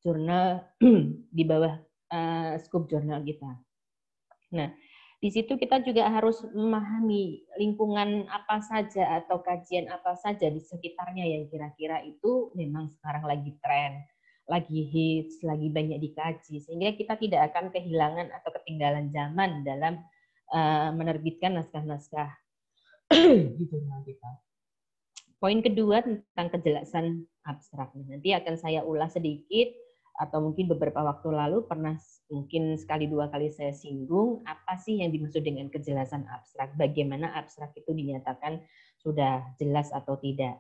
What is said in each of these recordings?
jurnal di bawah scope jurnal kita. Nah, di situ kita juga harus memahami lingkungan apa saja atau kajian apa saja di sekitarnya yang kira-kira itu memang sekarang lagi tren, lagi hits, lagi banyak dikaji, sehingga kita tidak akan kehilangan atau ketinggalan zaman dalam menerbitkan naskah-naskah di jurnal kita. Poin kedua tentang kejelasan abstrak. Nanti akan saya ulas sedikit, atau mungkin beberapa waktu lalu pernah mungkin sekali dua kali saya singgung apa sih yang dimaksud dengan kejelasan abstrak, bagaimana abstrak itu dinyatakan sudah jelas atau tidak.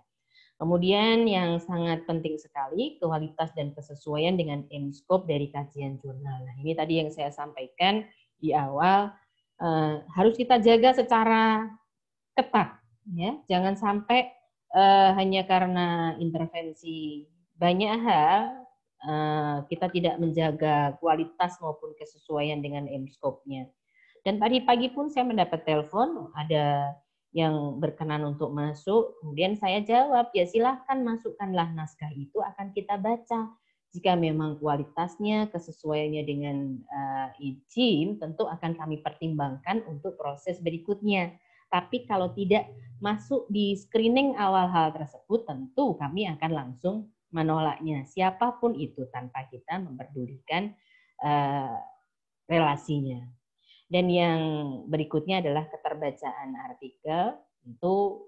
Kemudian yang sangat penting sekali, kualitas dan kesesuaian dengan aim scope dari kajian jurnal. Nah, ini tadi yang saya sampaikan di awal, harus kita jaga secara ketat, ya. Jangan sampai hanya karena intervensi banyak hal kita tidak menjaga kualitas maupun kesesuaian dengan aim scope-nya. Dan tadi pagi pun saya mendapat telepon, ada yang berkenan untuk masuk, kemudian saya jawab, ya silahkan masukkanlah naskah itu akan kita baca. Jika memang kualitasnya, kesesuaiannya dengan izin, tentu akan kami pertimbangkan untuk proses berikutnya. Tapi kalau tidak masuk di screening awal hal tersebut, tentu kami akan langsung menolaknya, siapapun itu, tanpa kita memperdulikan relasinya. Dan yang berikutnya adalah keterbacaan artikel. Tentu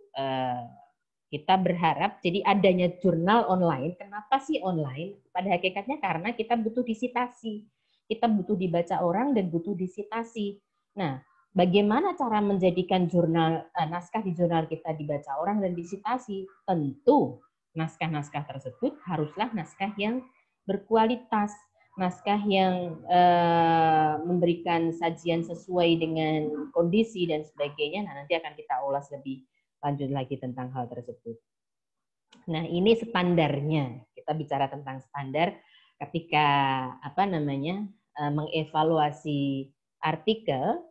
kita berharap, jadi adanya jurnal online, kenapa sih online? Pada hakikatnya karena kita butuh disitasi. Kita butuh dibaca orang dan butuh disitasi. Nah, bagaimana cara menjadikan jurnal naskah di jurnal kita dibaca orang dan disitasi? Tentu naskah-naskah tersebut haruslah naskah yang berkualitas, naskah yang memberikan sajian sesuai dengan kondisi dan sebagainya. Nah, nanti akan kita ulas lebih lanjut lagi tentang hal tersebut. Nah, ini standarnya. Kita bicara tentang standar ketika mengevaluasi artikel,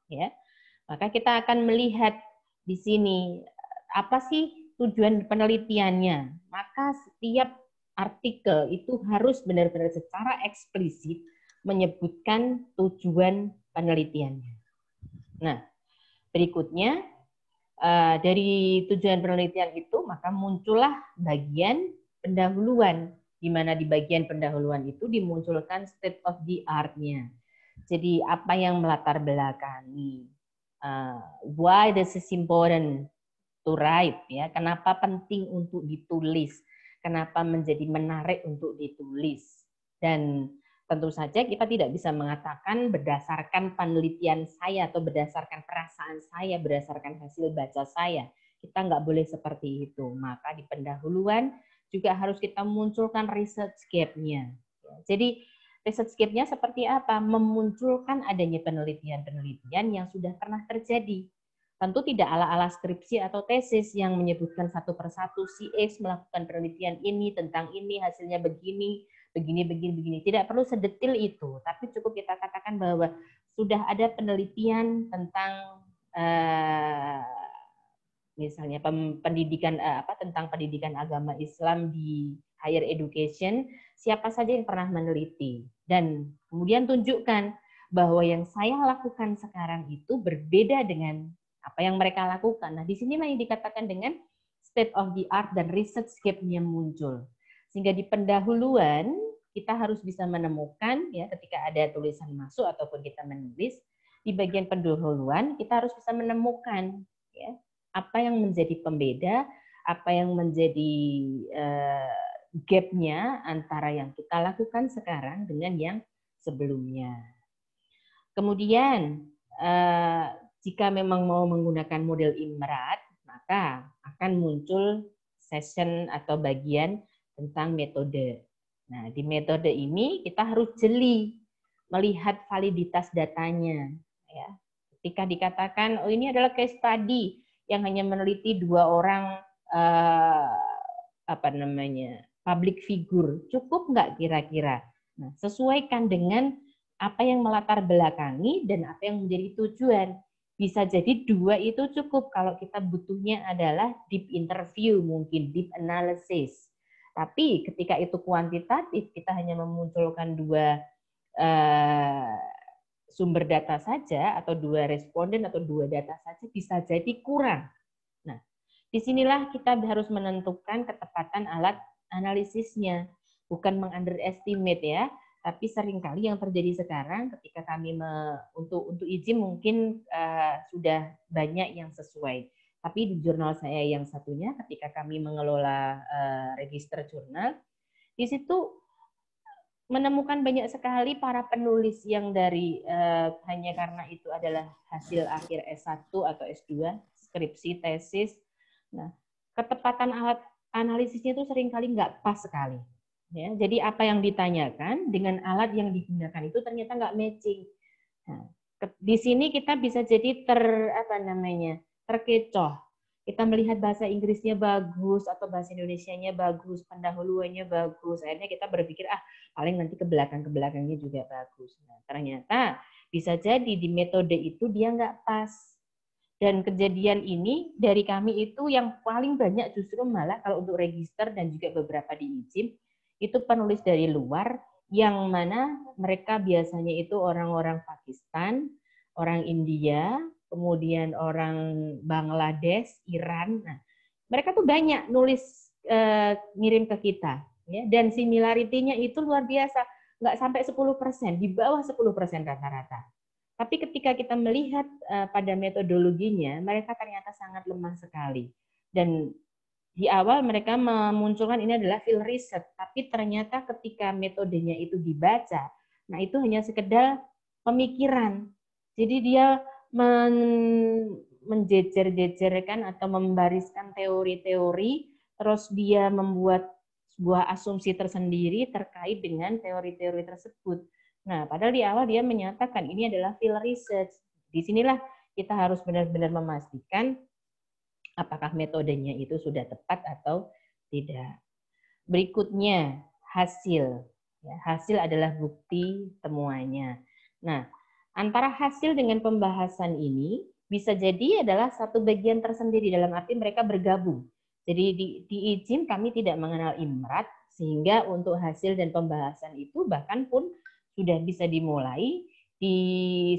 ya. Maka kita akan melihat di sini apa sih tujuan penelitiannya. Maka setiap artikel itu harus benar-benar secara eksplisit menyebutkan tujuan penelitiannya. Nah, berikutnya dari tujuan penelitian itu maka muncullah bagian pendahuluan, di mana di bagian pendahuluan itu dimunculkan state of the art-nya. Jadi apa yang melatar belakangi, why this is important to write, ya, kenapa penting untuk ditulis, kenapa menjadi menarik untuk ditulis. Dan tentu saja kita tidak bisa mengatakan berdasarkan penelitian saya atau berdasarkan perasaan saya, berdasarkan hasil baca saya. Kita nggak boleh seperti itu. Maka di pendahuluan juga harus kita munculkan research gap-nya. Jadi research gap-nya seperti apa? Memunculkan adanya penelitian-penelitian yang sudah pernah terjadi. Tentu tidak ala-ala skripsi atau tesis yang menyebutkan satu persatu si X melakukan penelitian ini tentang ini, hasilnya begini, begini. Tidak perlu sedetil itu, tapi cukup kita katakan bahwa sudah ada penelitian tentang misalnya tentang pendidikan agama Islam di higher education, siapa saja yang pernah meneliti, dan kemudian tunjukkan bahwa yang saya lakukan sekarang itu berbeda dengan apa yang mereka lakukan. Nah, di sini yang dikatakan dengan state of the art dan research gap-nya muncul. Sehingga di pendahuluan kita harus bisa menemukan, ya, ketika ada tulisan masuk ataupun kita menulis, di bagian pendahuluan kita harus bisa menemukan, ya, apa yang menjadi pembeda, apa yang menjadi gap-nya antara yang kita lakukan sekarang dengan yang sebelumnya. Kemudian jika memang mau menggunakan model IMRAD, maka akan muncul session atau bagian tentang metode. Nah, di metode ini kita harus jeli melihat validitas datanya. Ya. Ketika dikatakan, oh ini adalah case study yang hanya meneliti 2 orang public figure, cukup nggak kira-kira? Nah, sesuaikan dengan apa yang melatar belakangi dan apa yang menjadi tujuan. Bisa jadi 2 itu cukup kalau kita butuhnya adalah deep interview, mungkin deep analysis. Tapi ketika itu kuantitatif, kita hanya memunculkan 2 sumber data saja atau 2 responden atau 2 data saja, bisa jadi kurang. Nah, disinilah kita harus menentukan ketepatan alat analisisnya, bukan meng-underestimate ya. Tapi seringkali yang terjadi sekarang ketika kami untuk izin mungkin sudah banyak yang sesuai. Tapi di jurnal saya yang satunya, ketika kami mengelola register jurnal, di situ menemukan banyak sekali para penulis yang dari hanya karena itu adalah hasil akhir S1 atau S2, skripsi, tesis. Nah, ketepatan alat analisisnya itu seringkali nggak pas sekali. Ya, jadi apa yang ditanyakan dengan alat yang digunakan itu ternyata nggak matching. Nah, di sini kita bisa jadi terkecoh. Kita melihat bahasa Inggrisnya bagus atau bahasa Indonesianya bagus, pendahuluannya bagus. Akhirnya kita berpikir paling nanti ke belakangnya juga bagus. Nah, ternyata bisa jadi di metode itu dia nggak pas. Dan kejadian ini dari kami itu yang paling banyak justru malah kalau untuk register dan juga beberapa di IJIM, itu penulis dari luar yang mana mereka biasanya itu orang-orang Pakistan, orang India, kemudian orang Bangladesh, Iran. Nah, mereka tuh banyak nulis ngirim ke kita, ya, dan similarity-nya itu luar biasa, nggak sampai 10%, di bawah 10% rata-rata. Tapi ketika kita melihat pada metodologinya, mereka ternyata sangat lemah sekali. Dan di awal mereka memunculkan ini adalah field research, tapi ternyata ketika metodenya itu dibaca, nah itu hanya sekedar pemikiran. Jadi dia menjejer-jejerkan atau membariskan teori-teori, terus dia membuat sebuah asumsi tersendiri terkait dengan teori-teori tersebut. Nah, padahal di awal dia menyatakan ini adalah field research. Disinilah kita harus benar-benar memastikan apakah metodenya itu sudah tepat atau tidak. Berikutnya, hasil. Ya, hasil adalah bukti temuannya. Nah, antara hasil dengan pembahasan ini bisa jadi adalah satu bagian tersendiri, dalam arti mereka bergabung. Jadi di IJIM kami tidak mengenal IMRAT, sehingga untuk hasil dan pembahasan itu bahkan pun sudah bisa dimulai di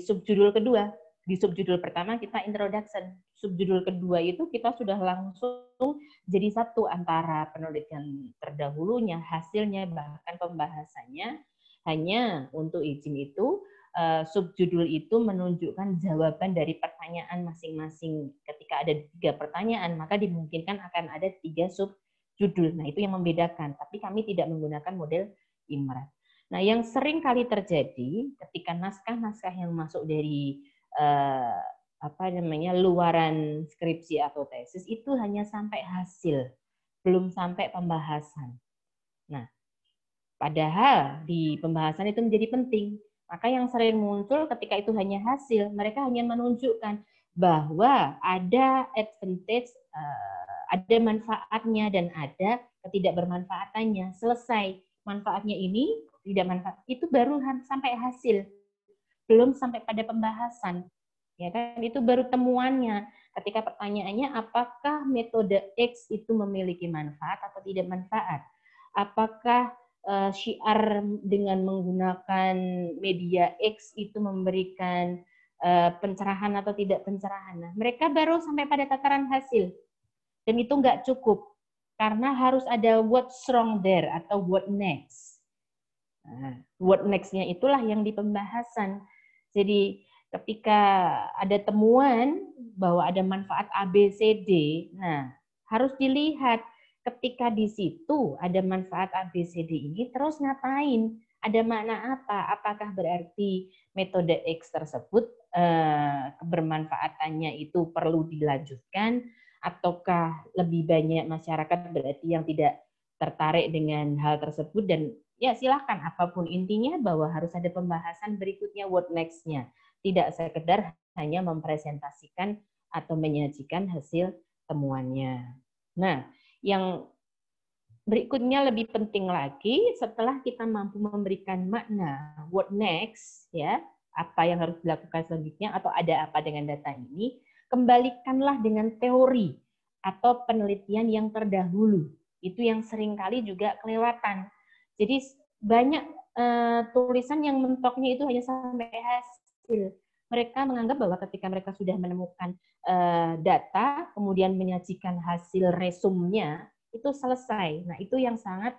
subjudul kedua. Di subjudul pertama kita introduction, subjudul kedua itu kita sudah langsung jadi satu antara penelitian terdahulunya, hasilnya, bahkan pembahasannya. Hanya untuk izin itu, subjudul itu menunjukkan jawaban dari pertanyaan masing-masing. Ketika ada 3 pertanyaan, maka dimungkinkan akan ada 3 subjudul. Nah, itu yang membedakan. Tapi kami tidak menggunakan model IMRAT. Nah, yang sering kali terjadi ketika naskah-naskah yang masuk dari luaran skripsi atau tesis itu hanya sampai hasil, belum sampai pembahasan. Nah, padahal di pembahasan itu menjadi penting. Maka yang sering muncul ketika itu hanya hasil, mereka hanya menunjukkan bahwa ada advantage, ada manfaatnya dan ada ketidakbermanfaatannya. Selesai. Manfaatnya ini, tidak manfaat, itu baru sampai hasil. Belum sampai pada pembahasan. Ya kan, itu baru temuannya. Ketika pertanyaannya apakah metode X itu memiliki manfaat atau tidak manfaat? Apakah syiar dengan menggunakan media X itu memberikan pencerahan atau tidak pencerahan? Nah, mereka baru sampai pada tataran hasil. Dan itu nggak cukup. Karena harus ada what's wrong there atau what next. Nah, what next-nya itulah yang di pembahasan. Jadi ketika ada temuan bahwa ada manfaat ABCD, nah harus dilihat ketika di situ ada manfaat ABCD ini terus ngapain? Ada makna apa? Apakah berarti metode X tersebut kebermanfaatannya itu perlu dilanjutkan, ataukah lebih banyak masyarakat berarti yang tidak tertarik dengan hal tersebut? Dan ya silakan, apapun intinya bahwa harus ada pembahasan berikutnya, what next-nya. Tidak sekedar hanya mempresentasikan atau menyajikan hasil temuannya. Nah, yang berikutnya lebih penting lagi, setelah kita mampu memberikan makna what next, ya, apa yang harus dilakukan selanjutnya atau ada apa dengan data ini, kembalikanlah dengan teori atau penelitian yang terdahulu. Itu yang seringkali juga kelewatan. Jadi banyak tulisan yang mentoknya itu hanya sampai hasil. Mereka menganggap bahwa ketika mereka sudah menemukan data, kemudian menyajikan hasil resumnya, itu selesai. Nah, itu yang sangat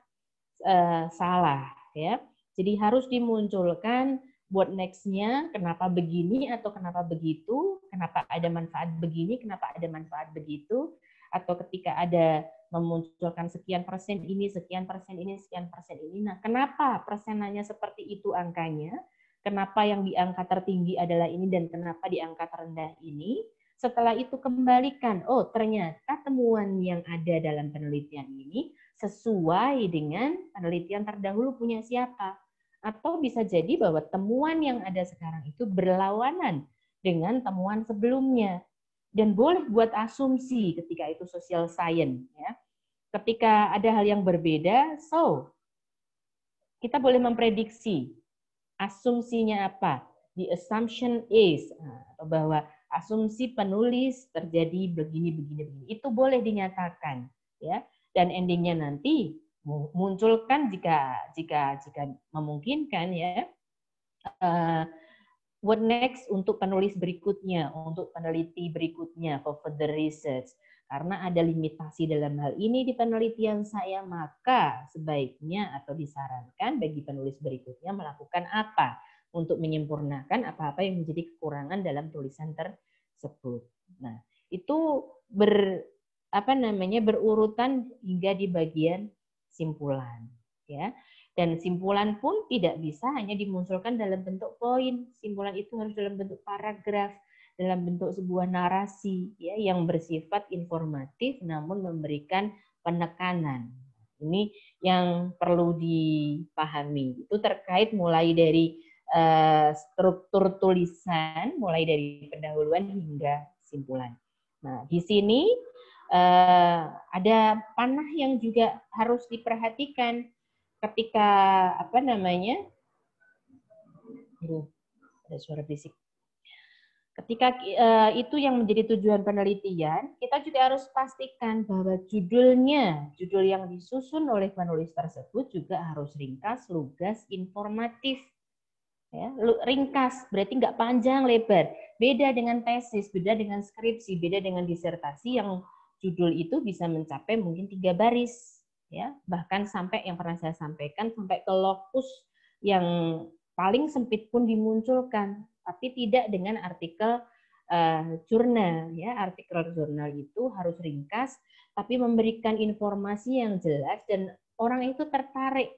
salah, ya. Jadi harus dimunculkan buat next-nya, kenapa begini atau kenapa begitu, kenapa ada manfaat begini, kenapa ada manfaat begitu, atau ketika ada memunculkan sekian persen ini, sekian persen ini, sekian persen ini. Nah, kenapa persenannya seperti itu angkanya? Kenapa yang di angka tertinggi adalah ini dan kenapa di angka terendah ini? Setelah itu kembalikan, oh ternyata temuan yang ada dalam penelitian ini sesuai dengan penelitian terdahulu punya siapa. Atau bisa jadi bahwa temuan yang ada sekarang itu berlawanan dengan temuan sebelumnya. Dan boleh buat asumsi ketika itu social science. Ya. Ketika ada hal yang berbeda, kita boleh memprediksi asumsinya apa. The assumption is, atau bahwa asumsi penulis terjadi begini. Itu boleh dinyatakan, ya. Dan endingnya nanti munculkan jika memungkinkan, ya, what next untuk penulis berikutnya, untuk peneliti berikutnya, for further research. Karena ada limitasi dalam hal ini di penelitian saya, maka sebaiknya atau disarankan bagi penulis berikutnya melakukan apa untuk menyempurnakan apa-apa yang menjadi kekurangan dalam tulisan tersebut. Nah, itu berurutan hingga di bagian simpulan, ya. Dan simpulan pun tidak bisa hanya dimunculkan dalam bentuk poin. Simpulan itu harus dalam bentuk paragraf, dalam bentuk sebuah narasi, ya, yang bersifat informatif namun memberikan penekanan. Ini yang perlu dipahami. Itu terkait mulai dari struktur tulisan, mulai dari pendahuluan hingga simpulan. Nah, di sini ada panah yang juga harus diperhatikan ketika ada suara berisik. Ketika itu yang menjadi tujuan penelitian, kita juga harus pastikan bahwa judul yang disusun oleh penulis tersebut juga harus ringkas, lugas, informatif. Ya, ringkas berarti nggak panjang lebar. Beda dengan tesis, beda dengan skripsi, beda dengan disertasi yang judul itu bisa mencapai mungkin 3 baris. Ya, bahkan sampai yang pernah saya sampaikan sampai ke lokus yang paling sempit pun dimunculkan, tapi tidak dengan artikel jurnal. Ya, artikel jurnal itu harus ringkas, tapi memberikan informasi yang jelas dan orang itu tertarik.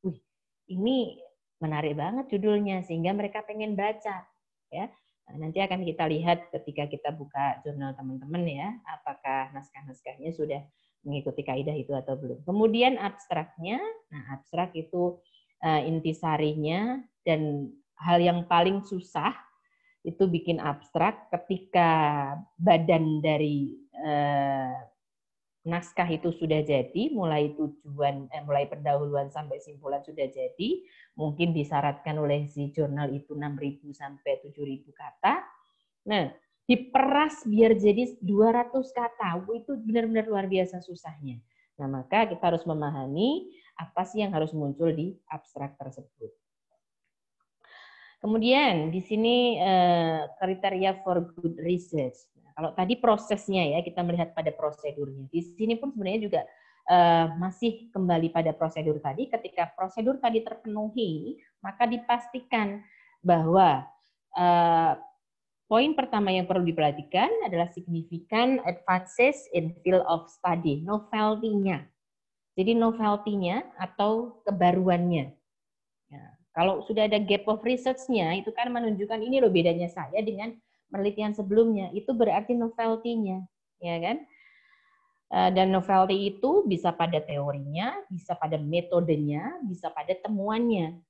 Wih, ini menarik banget judulnya sehingga mereka pengen baca. Ya, nah, nanti akan kita lihat ketika kita buka jurnal teman-teman, ya, apakah naskah-naskahnya sudah mengikuti kaidah itu atau belum. Kemudian abstraknya, nah abstrak itu intisarinya, dan hal yang paling susah itu bikin abstrak ketika badan dari naskah itu sudah jadi, mulai pendahuluan sampai simpulan sudah jadi, mungkin disyaratkan oleh si jurnal itu 6.000 sampai 7.000 kata. Nah, diperas biar jadi 200 kata. Itu benar-benar luar biasa susahnya. Nah, maka kita harus memahami apa sih yang harus muncul di abstrak tersebut. Kemudian di sini kriteria for good research. Nah, kalau tadi prosesnya, ya, kita melihat pada prosedurnya. Di sini pun sebenarnya juga masih kembali pada prosedur tadi. Ketika prosedur tadi terpenuhi, maka dipastikan bahwa poin pertama yang perlu diperhatikan adalah significant advances in field of study, novelty-nya. Jadi novelty-nya atau kebaruannya. Nah, kalau sudah ada gap of research-nya, itu kan menunjukkan ini loh bedanya saya dengan penelitian sebelumnya. Itu berarti novelty-nya, ya kan? Dan novelty itu bisa pada teorinya, bisa pada metodenya, bisa pada temuannya.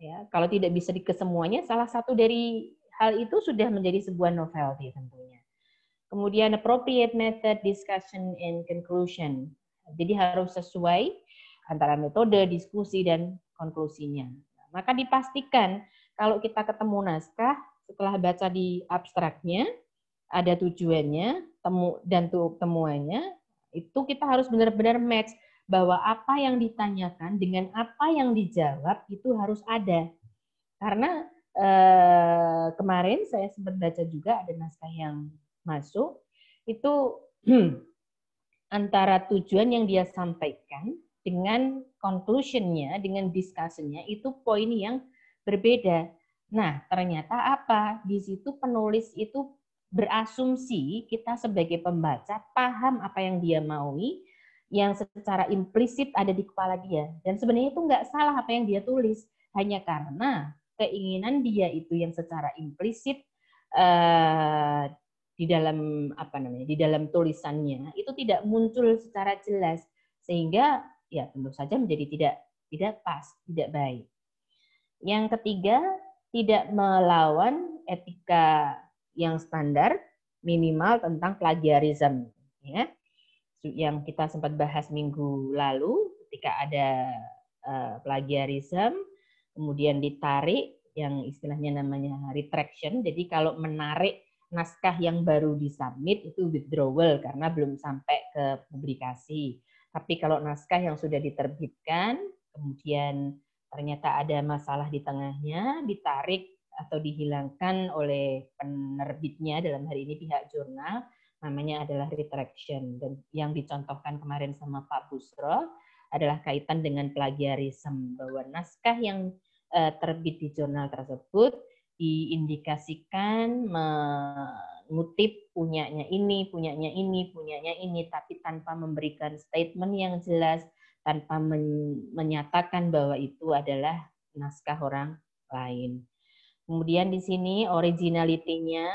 Ya, kalau tidak bisa di kesemuanya, salah satu dari hal itu sudah menjadi sebuah novelty tentunya. Kemudian appropriate method, discussion, and conclusion. Jadi harus sesuai antara metode, diskusi, dan konklusinya. Maka dipastikan kalau kita ketemu naskah, setelah baca di abstraknya, ada tujuannya, dan temuannya, itu kita harus benar-benar match. bahwa apa yang ditanyakan dengan apa yang dijawab itu harus ada. Karena kemarin saya sempat baca juga ada naskah yang masuk, itu antara tujuan yang dia sampaikan dengan conclusion-nya, dengan discussion-nya, itu poin yang berbeda. Nah, ternyata apa? Di situ penulis itu berasumsi kita sebagai pembaca paham apa yang dia maui, yang secara implisit ada di kepala dia. Dan sebenarnya itu nggak salah apa yang dia tulis, hanya karena keinginan dia itu yang secara implisit di dalam di dalam tulisannya itu tidak muncul secara jelas, sehingga ya tentu saja menjadi tidak pas, tidak baik. Yang ketiga, tidak melawan etika yang standar minimal tentang plagiarisme, ya, yang kita sempat bahas minggu lalu ketika ada plagiarisme kemudian ditarik, yang istilahnya namanya retraction. Jadi kalau menarik naskah yang baru disubmit itu withdrawal karena belum sampai ke publikasi. Tapi kalau naskah yang sudah diterbitkan, kemudian ternyata ada masalah di tengahnya, ditarik atau dihilangkan oleh penerbitnya, dalam hari ini pihak jurnal, namanya adalah retraction. Dan yang dicontohkan kemarin sama Pak Busro adalah kaitan dengan plagiarisme, bahwa naskah yang terbit di jurnal tersebut diindikasikan mengutip punyanya ini, tapi tanpa memberikan statement yang jelas, tanpa menyatakan bahwa itu adalah naskah orang lain. Kemudian di sini originality-nya,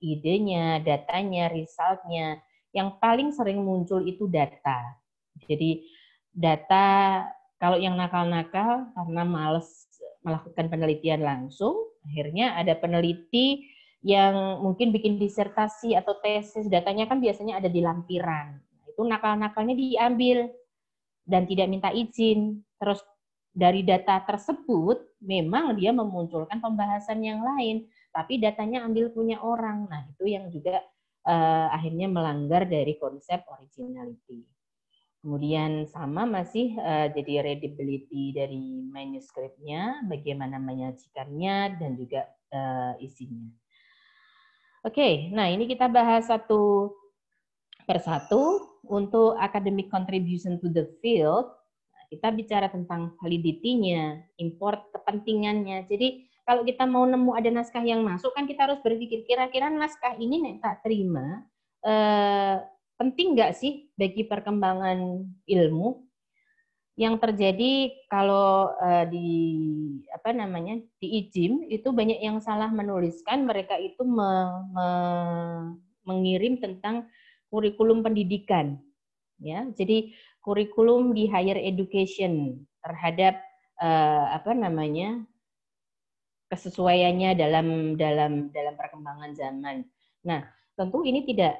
idenya, datanya, result-nya, yang paling sering muncul itu data. Jadi data, kalau yang nakal-nakal karena males melakukan penelitian langsung, akhirnya ada peneliti yang mungkin bikin disertasi atau tesis, datanya kan biasanya ada di lampiran. Itu nakal-nakalnya diambil dan tidak minta izin. Terus dari data tersebut memang dia memunculkan pembahasan yang lain, tapi datanya ambil punya orang. Nah, itu yang juga akhirnya melanggar dari konsep originality. Kemudian sama masih jadi readability dari manuskripnya, bagaimana menyajikannya dan juga isinya. Oke, nah ini kita bahas satu persatu. Untuk academic contribution to the field, kita bicara tentang validity-nya, import kepentingannya. Jadi kalau kita mau nemu ada naskah yang masuk, kan kita harus berpikir kira-kira naskah ini nih tak terima, penting nggak sih bagi perkembangan ilmu? Yang terjadi kalau di IJIM itu banyak yang salah menuliskan, mereka itu mengirim tentang kurikulum pendidikan, ya. Jadi kurikulum di higher education terhadap kesesuaiannya dalam perkembangan zaman. Nah, tentu ini tidak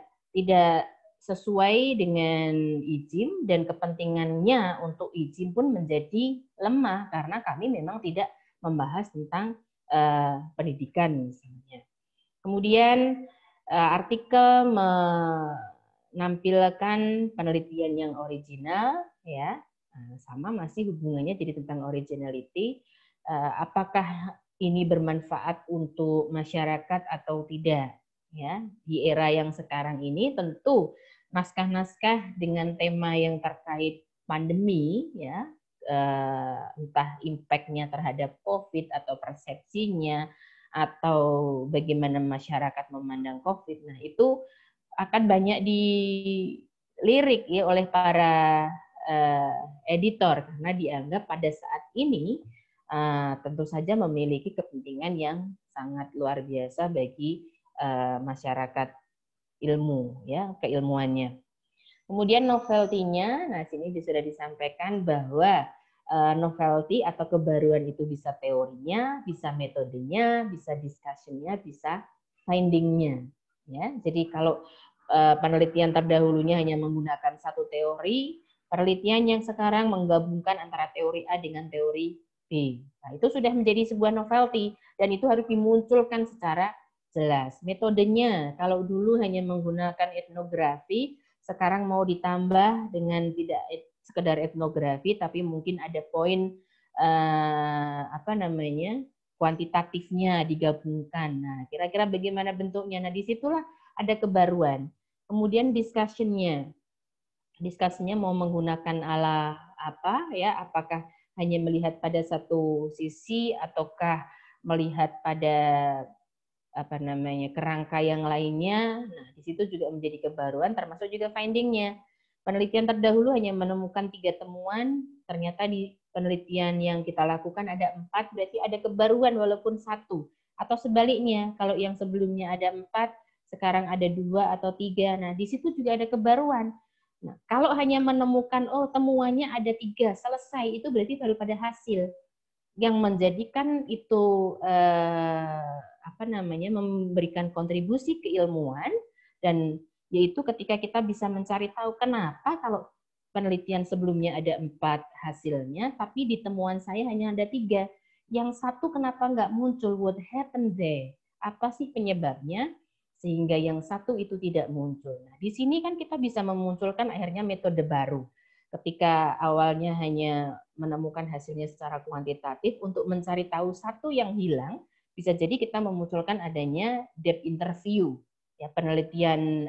sesuai dengan IJIM, dan kepentingannya untuk IJIM pun menjadi lemah karena kami memang tidak membahas tentang pendidikan misalnya. Kemudian artikel menampilkan penelitian yang original, ya, sama masih hubungannya jadi tentang originality. Apakah ini bermanfaat untuk masyarakat atau tidak? Ya, di era yang sekarang ini tentu naskah-naskah dengan tema yang terkait pandemi, ya, entah impact-nya terhadap COVID atau persepsinya atau bagaimana masyarakat memandang COVID, nah itu akan banyak dilirik ya oleh para editor karena dianggap pada saat ini tentu saja memiliki kepentingan yang sangat luar biasa bagi masyarakat ilmu, ya, keilmuannya. Kemudian novelty-nya, nah sini sudah disampaikan bahwa novelty atau kebaruan itu bisa teorinya, bisa metodenya, bisa discussion-nya, bisa finding-nya. Ya, jadi kalau penelitian terdahulunya hanya menggunakan satu teori, penelitian yang sekarang menggabungkan antara teori A dengan teori B. Nah, itu sudah menjadi sebuah novelty dan itu harus dimunculkan secara jelas. Metodenya, kalau dulu hanya menggunakan etnografi, sekarang mau ditambah dengan tidak sekedar etnografi, tapi mungkin ada poin kuantitatifnya digabungkan. Nah, kira-kira bagaimana bentuknya? Nah, disitulah ada kebaruan. Kemudian discussion-nya mau menggunakan ala apa ya? Apakah hanya melihat pada satu sisi ataukah melihat pada kerangka yang lainnya. Nah, di situ juga menjadi kebaruan, termasuk juga finding-nya. Penelitian terdahulu hanya menemukan 3 temuan, ternyata di penelitian yang kita lakukan ada 4, berarti ada kebaruan walaupun 1. Atau sebaliknya, kalau yang sebelumnya ada 4, sekarang ada 2 atau 3. Nah, di situ juga ada kebaruan. Nah, kalau hanya menemukan, temuannya ada 3, selesai, itu berarti baru pada hasil. Yang menjadikan itu memberikan kontribusi keilmuan, dan yaitu ketika kita bisa mencari tahu kenapa kalau penelitian sebelumnya ada 4 hasilnya, tapi di temuan saya hanya ada 3. Yang 1 kenapa nggak muncul? What happened there? Apa sih penyebabnya? Sehingga yang 1 itu tidak muncul. Nah, di sini kan kita bisa memunculkan akhirnya metode baru. Ketika awalnya hanya menemukan hasilnya secara kuantitatif, untuk mencari tahu 1 yang hilang, bisa jadi kita memunculkan adanya depth interview, ya, penelitian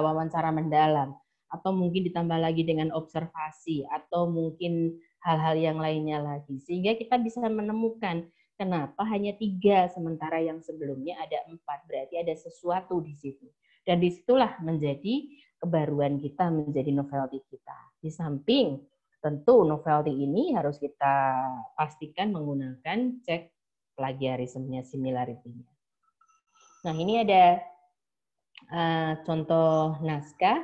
wawancara mendalam, atau mungkin ditambah lagi dengan observasi, atau mungkin hal-hal yang lainnya lagi, sehingga kita bisa menemukan kenapa hanya 3 sementara yang sebelumnya ada 4, berarti ada sesuatu di situ, dan disitulah menjadi kebaruan kita, menjadi novelty kita. Di samping tentu novelty ini harus kita pastikan menggunakan cek plagiarismenya, similarity-nya. Nah, ini ada contoh naskah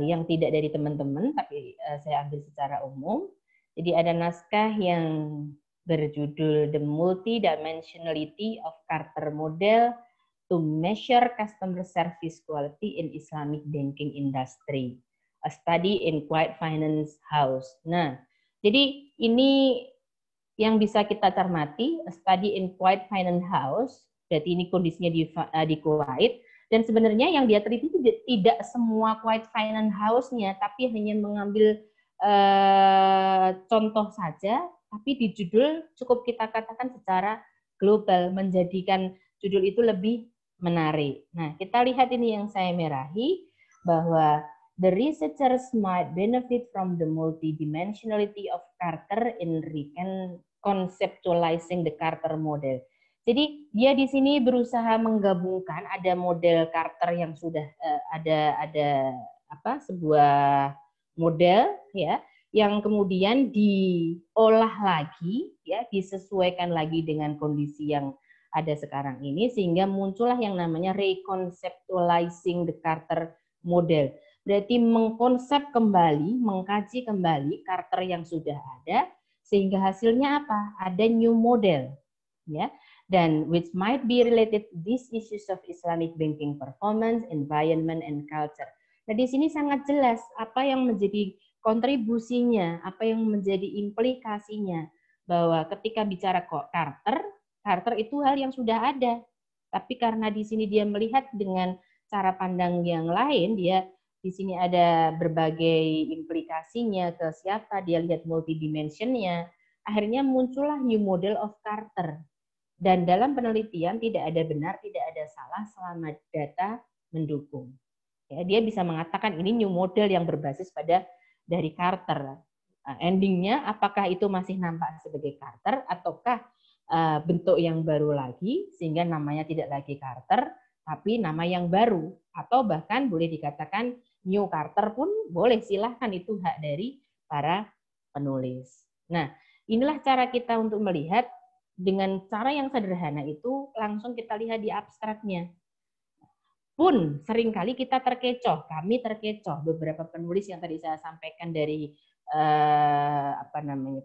yang tidak dari teman-teman, tapi saya ambil secara umum. Jadi ada naskah yang berjudul The Multidimensionality of Carter Model to Measure Customer Service Quality in Islamic Banking Industry, a Study in Quiet Finance House. Nah, jadi ini yang bisa kita cermati, a study in Quiet Finance House, berarti ini kondisinya di Kuwait, dan sebenarnya yang dia teliti tidak semua Quiet Finance House-nya, tapi hanya mengambil contoh saja, tapi di judul cukup kita katakan secara global, menjadikan judul itu lebih menarik. Nah, kita lihat ini yang saya merahi, bahwa the researchers might benefit from the multidimensionality of Carter in conceptualizing the Carter model. Jadi dia di sini berusaha menggabungkan ada model Carter yang sudah ada sebuah model ya yang kemudian diolah lagi ya, disesuaikan lagi dengan kondisi yang ada sekarang ini, sehingga muncullah yang namanya reconceptualizing the Carter model. Berarti mengkonsep kembali, mengkaji kembali Carter yang sudah ada, sehingga hasilnya apa? Ada new model, ya, dan which might be related to these issues of Islamic banking performance, environment, and culture. Nah, di sini sangat jelas apa yang menjadi kontribusinya, apa yang menjadi implikasinya, bahwa ketika bicara Carter itu hal yang sudah ada, tapi karena di sini dia melihat dengan cara pandang yang lain, dia di sini ada berbagai implikasinya ke siapa, dia lihat multidimensionnya, akhirnya muncullah new model of Carter. Dan dalam penelitian tidak ada benar, tidak ada salah selama data mendukung. Ya, dia bisa mengatakan ini new model yang berbasis pada dari Carter. Endingnya apakah itu masih nampak sebagai Carter ataukah bentuk yang baru lagi sehingga namanya tidak lagi Carter tapi nama yang baru, atau bahkan boleh dikatakan New Carter pun boleh, silahkan, itu hak dari para penulis. Nah, inilah cara kita untuk melihat dengan cara yang sederhana itu, langsung kita lihat di abstraknya. Pun seringkali kita terkecoh, kami terkecoh, beberapa penulis yang tadi saya sampaikan dari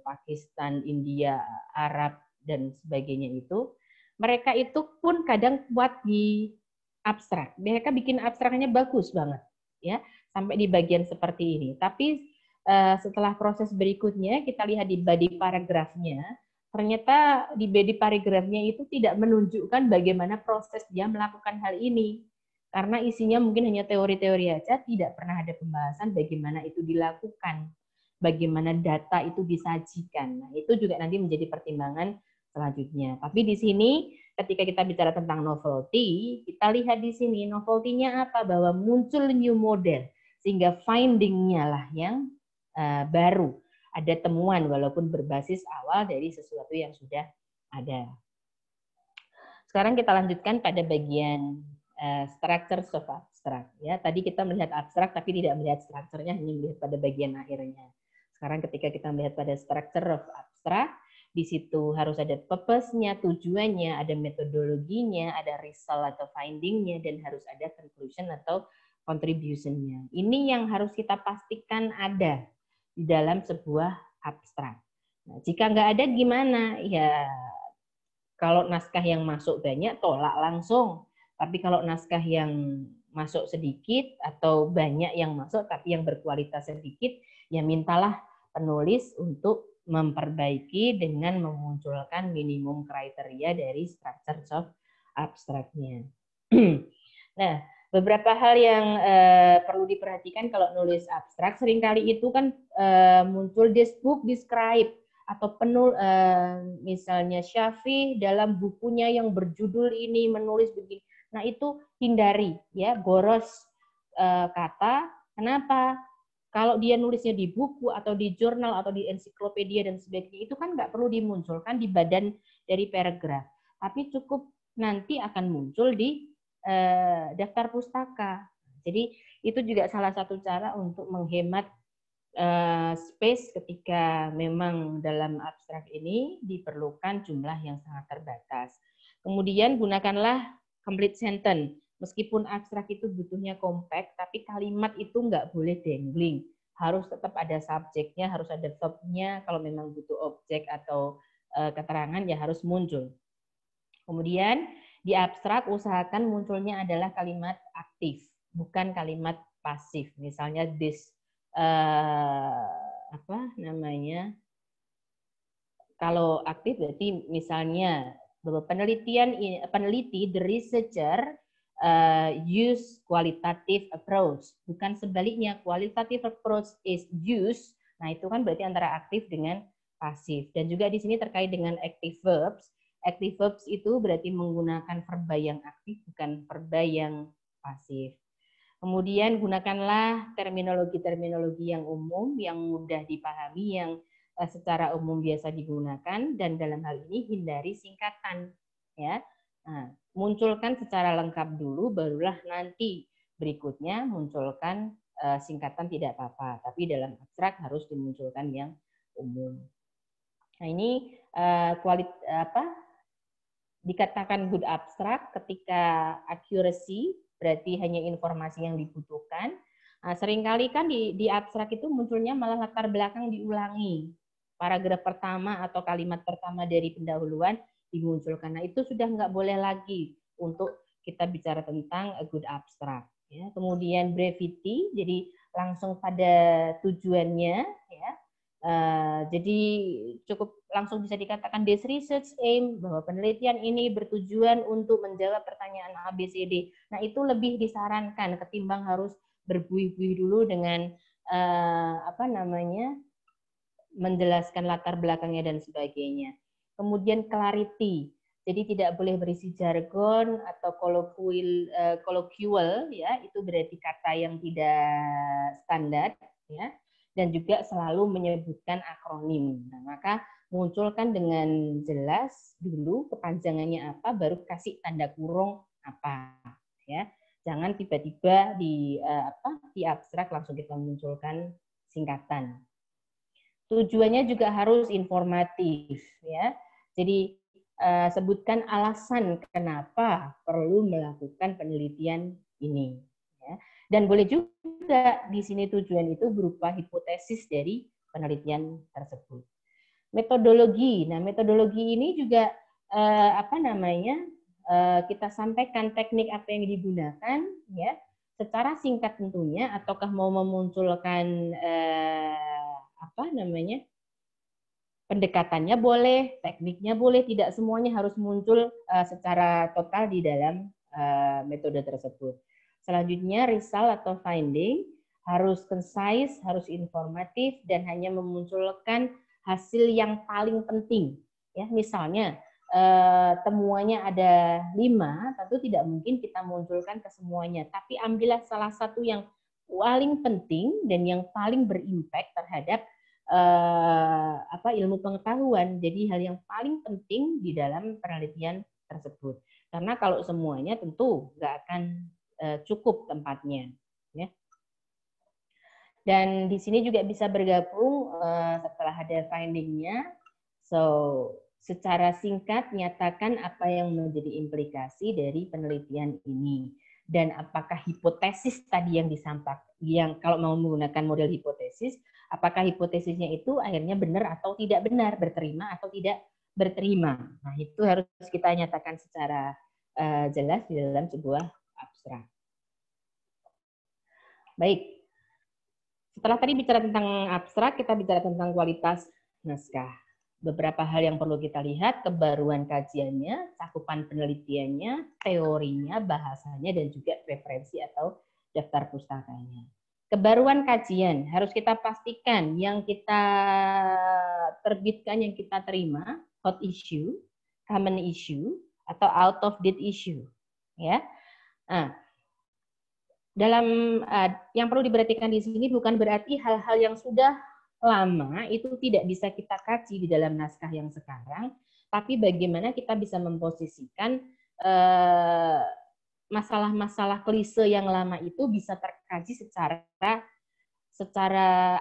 Pakistan, India, Arab dan sebagainya itu, mereka itu pun kadang kuat di abstrak. Mereka bikin abstraknya bagus banget, ya, sampai di bagian seperti ini. Tapi setelah proses berikutnya kita lihat di body paragrafnya, ternyata di body paragrafnya itu tidak menunjukkan bagaimana proses dia melakukan hal ini. Karena isinya mungkin hanya teori-teori aja, tidak pernah ada pembahasan bagaimana itu dilakukan. bagaimana data itu disajikan. Nah, itu juga nanti menjadi pertimbangan selanjutnya. Tapi di sini ketika kita bicara tentang novelty, kita lihat di sini novelty-nya apa? Bahwa muncul new model, sehingga finding-nya lah yang baru. Ada temuan walaupun berbasis awal dari sesuatu yang sudah ada. Sekarang kita lanjutkan pada bagian structures of abstract. Ya, tadi kita melihat abstrak tapi tidak melihat strukturnya, hanya melihat pada bagian akhirnya. Sekarang ketika kita melihat pada structure of abstract, di situ harus ada purpose-nya, tujuannya, ada metodologinya, ada result atau finding-nya, dan harus ada conclusion atau contribution-nya. Ini yang harus kita pastikan ada di dalam sebuah abstrak. Nah, jika nggak ada gimana? Ya, kalau naskah yang masuk banyak, tolak langsung. Tapi kalau naskah yang masuk sedikit atau banyak yang masuk tapi yang berkualitas sedikit, ya mintalah penulis untuk memperbaiki dengan memunculkan minimum kriteria dari structure of abstraknya. Nah, beberapa hal yang perlu diperhatikan kalau nulis abstrak, seringkali itu kan muncul this book describe, atau misalnya Syafiq dalam bukunya yang berjudul ini menulis begini. Nah, itu hindari ya, boros kata. Kenapa? Kalau dia nulisnya di buku atau di jurnal atau di ensiklopedia dan sebagainya, itu kan nggak perlu dimunculkan di badan dari paragraf, tapi cukup nanti akan muncul di daftar pustaka. Jadi itu juga salah satu cara untuk menghemat space ketika memang dalam abstrak ini diperlukan jumlah yang sangat terbatas. Kemudian gunakanlah complete sentence. Meskipun abstrak itu butuhnya compact, tapi kalimat itu nggak boleh dangling. Harus tetap ada subjeknya, harus ada verb-nya. Kalau memang butuh objek atau keterangan ya harus muncul. Kemudian di abstrak usahakan munculnya adalah kalimat aktif, bukan kalimat pasif. Misalnya this kalau aktif berarti misalnya bahwa peneliti the researcher use qualitative approach, bukan sebaliknya, qualitative approach is use. Nah, itu kan berarti antara aktif dengan pasif. Dan juga di sini terkait dengan active verbs. Active verbs itu berarti menggunakan verba yang aktif, bukan verba yang pasif. Kemudian gunakanlah terminologi-terminologi yang umum, yang mudah dipahami, yang secara umum biasa digunakan, dan dalam hal ini hindari singkatan. Ya, nah, munculkan secara lengkap dulu, barulah nanti berikutnya munculkan singkatan tidak apa-apa. Tapi dalam abstrak harus dimunculkan yang umum. Nah, ini dikatakan good abstract ketika accuracy berarti hanya informasi yang dibutuhkan. Nah, seringkali kan di abstrak itu munculnya malah latar belakang diulangi. Paragraf pertama atau kalimat pertama dari pendahuluan dimunculkan. Nah, itu sudah nggak boleh lagi untuk kita bicara tentang a good abstract. Ya. Kemudian brevity, jadi langsung pada tujuannya. Ya. Jadi cukup langsung bisa dikatakan this research aim, bahwa penelitian ini bertujuan untuk menjawab pertanyaan ABCD. Nah, itu lebih disarankan ketimbang harus berbuih-buih dulu dengan menjelaskan latar belakangnya dan sebagainya. Kemudian clarity, jadi tidak boleh berisi jargon atau colloquial, ya, itu berarti kata yang tidak standar, ya. Dan juga selalu menyebutkan akronim. Nah, maka munculkan dengan jelas dulu kepanjangannya apa, baru kasih tanda kurung apa, ya. Jangan tiba-tiba di abstrak langsung kita munculkan singkatan. Tujuannya juga harus informatif, ya. Jadi sebutkan alasan kenapa perlu melakukan penelitian ini, ya. Dan boleh juga di sini tujuan itu berupa hipotesis dari penelitian tersebut. Metodologi. Nah, metodologi ini juga kita sampaikan teknik apa yang digunakan, ya, secara singkat tentunya, ataukah mau memunculkan pendekatannya boleh, tekniknya boleh, tidak semuanya harus muncul secara total di dalam metode tersebut. Selanjutnya result atau finding, harus concise, harus informatif, dan hanya memunculkan hasil yang paling penting. Ya, misalnya temuannya ada 5, tentu tidak mungkin kita munculkan ke semuanya, tapi ambillah salah satu yang paling penting dan yang paling berimpact terhadap ilmu pengetahuan. Jadi hal yang paling penting di dalam penelitian tersebut. Karena kalau semuanya tentu nggak akan cukup tempatnya. Ya. Dan di sini juga bisa bergabung setelah ada findingnya. So, secara singkat nyatakan apa yang menjadi implikasi dari penelitian ini. Dan apakah hipotesis tadi yang disampaikan, yang kalau mau menggunakan model hipotesis, apakah hipotesisnya itu akhirnya benar atau tidak benar, berterima atau tidak berterima. Nah, itu harus kita nyatakan secara jelas di dalam sebuah abstrak. Baik. Setelah tadi bicara tentang abstrak, kita bicara tentang kualitas naskah. Beberapa hal yang perlu kita lihat, kebaruan kajiannya, cakupan penelitiannya, teorinya, bahasanya, dan juga referensi atau daftar pustakanya. Kebaruan kajian, harus kita pastikan yang kita terbitkan, yang kita terima, hot issue, common issue, atau out of date issue. Ya. Nah, dalam yang perlu diperhatikan di sini bukan berarti hal-hal yang sudah lama itu tidak bisa kita kaji di dalam naskah yang sekarang, tapi bagaimana kita bisa memposisikan masalah-masalah klise yang lama itu bisa terkaji secara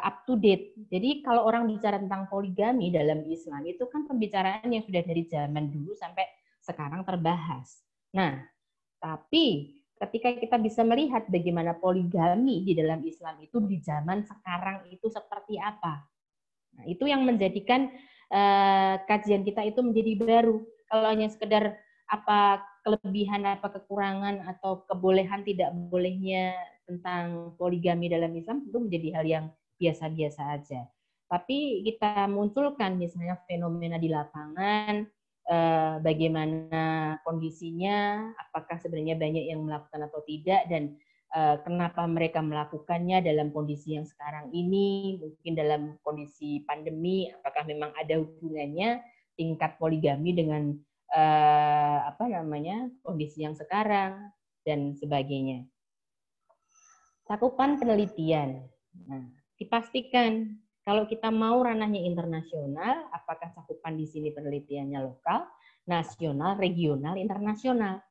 up to date. Jadi kalau orang bicara tentang poligami dalam Islam itu kan pembicaraan yang sudah dari zaman dulu sampai sekarang terbahas. Nah, tapi ketika kita bisa melihat bagaimana poligami di dalam Islam itu di zaman sekarang itu seperti apa. Nah, itu yang menjadikan kajian kita itu menjadi baru. Kalau hanya sekedar apa kelebihan, apa kekurangan, atau kebolehan tidak bolehnya tentang poligami dalam Islam, itu menjadi hal yang biasa-biasa aja. Tapi kita munculkan misalnya fenomena di lapangan, bagaimana kondisinya, apakah sebenarnya banyak yang melakukan atau tidak, dan kenapa mereka melakukannya dalam kondisi yang sekarang ini, mungkin dalam kondisi pandemi, apakah memang ada hubungannya tingkat poligami dengan kondisi yang sekarang dan sebagainya. Cakupan penelitian. Nah, dipastikan kalau kita mau ranahnya internasional, apakah cakupan di sini penelitiannya lokal, nasional, regional, internasional.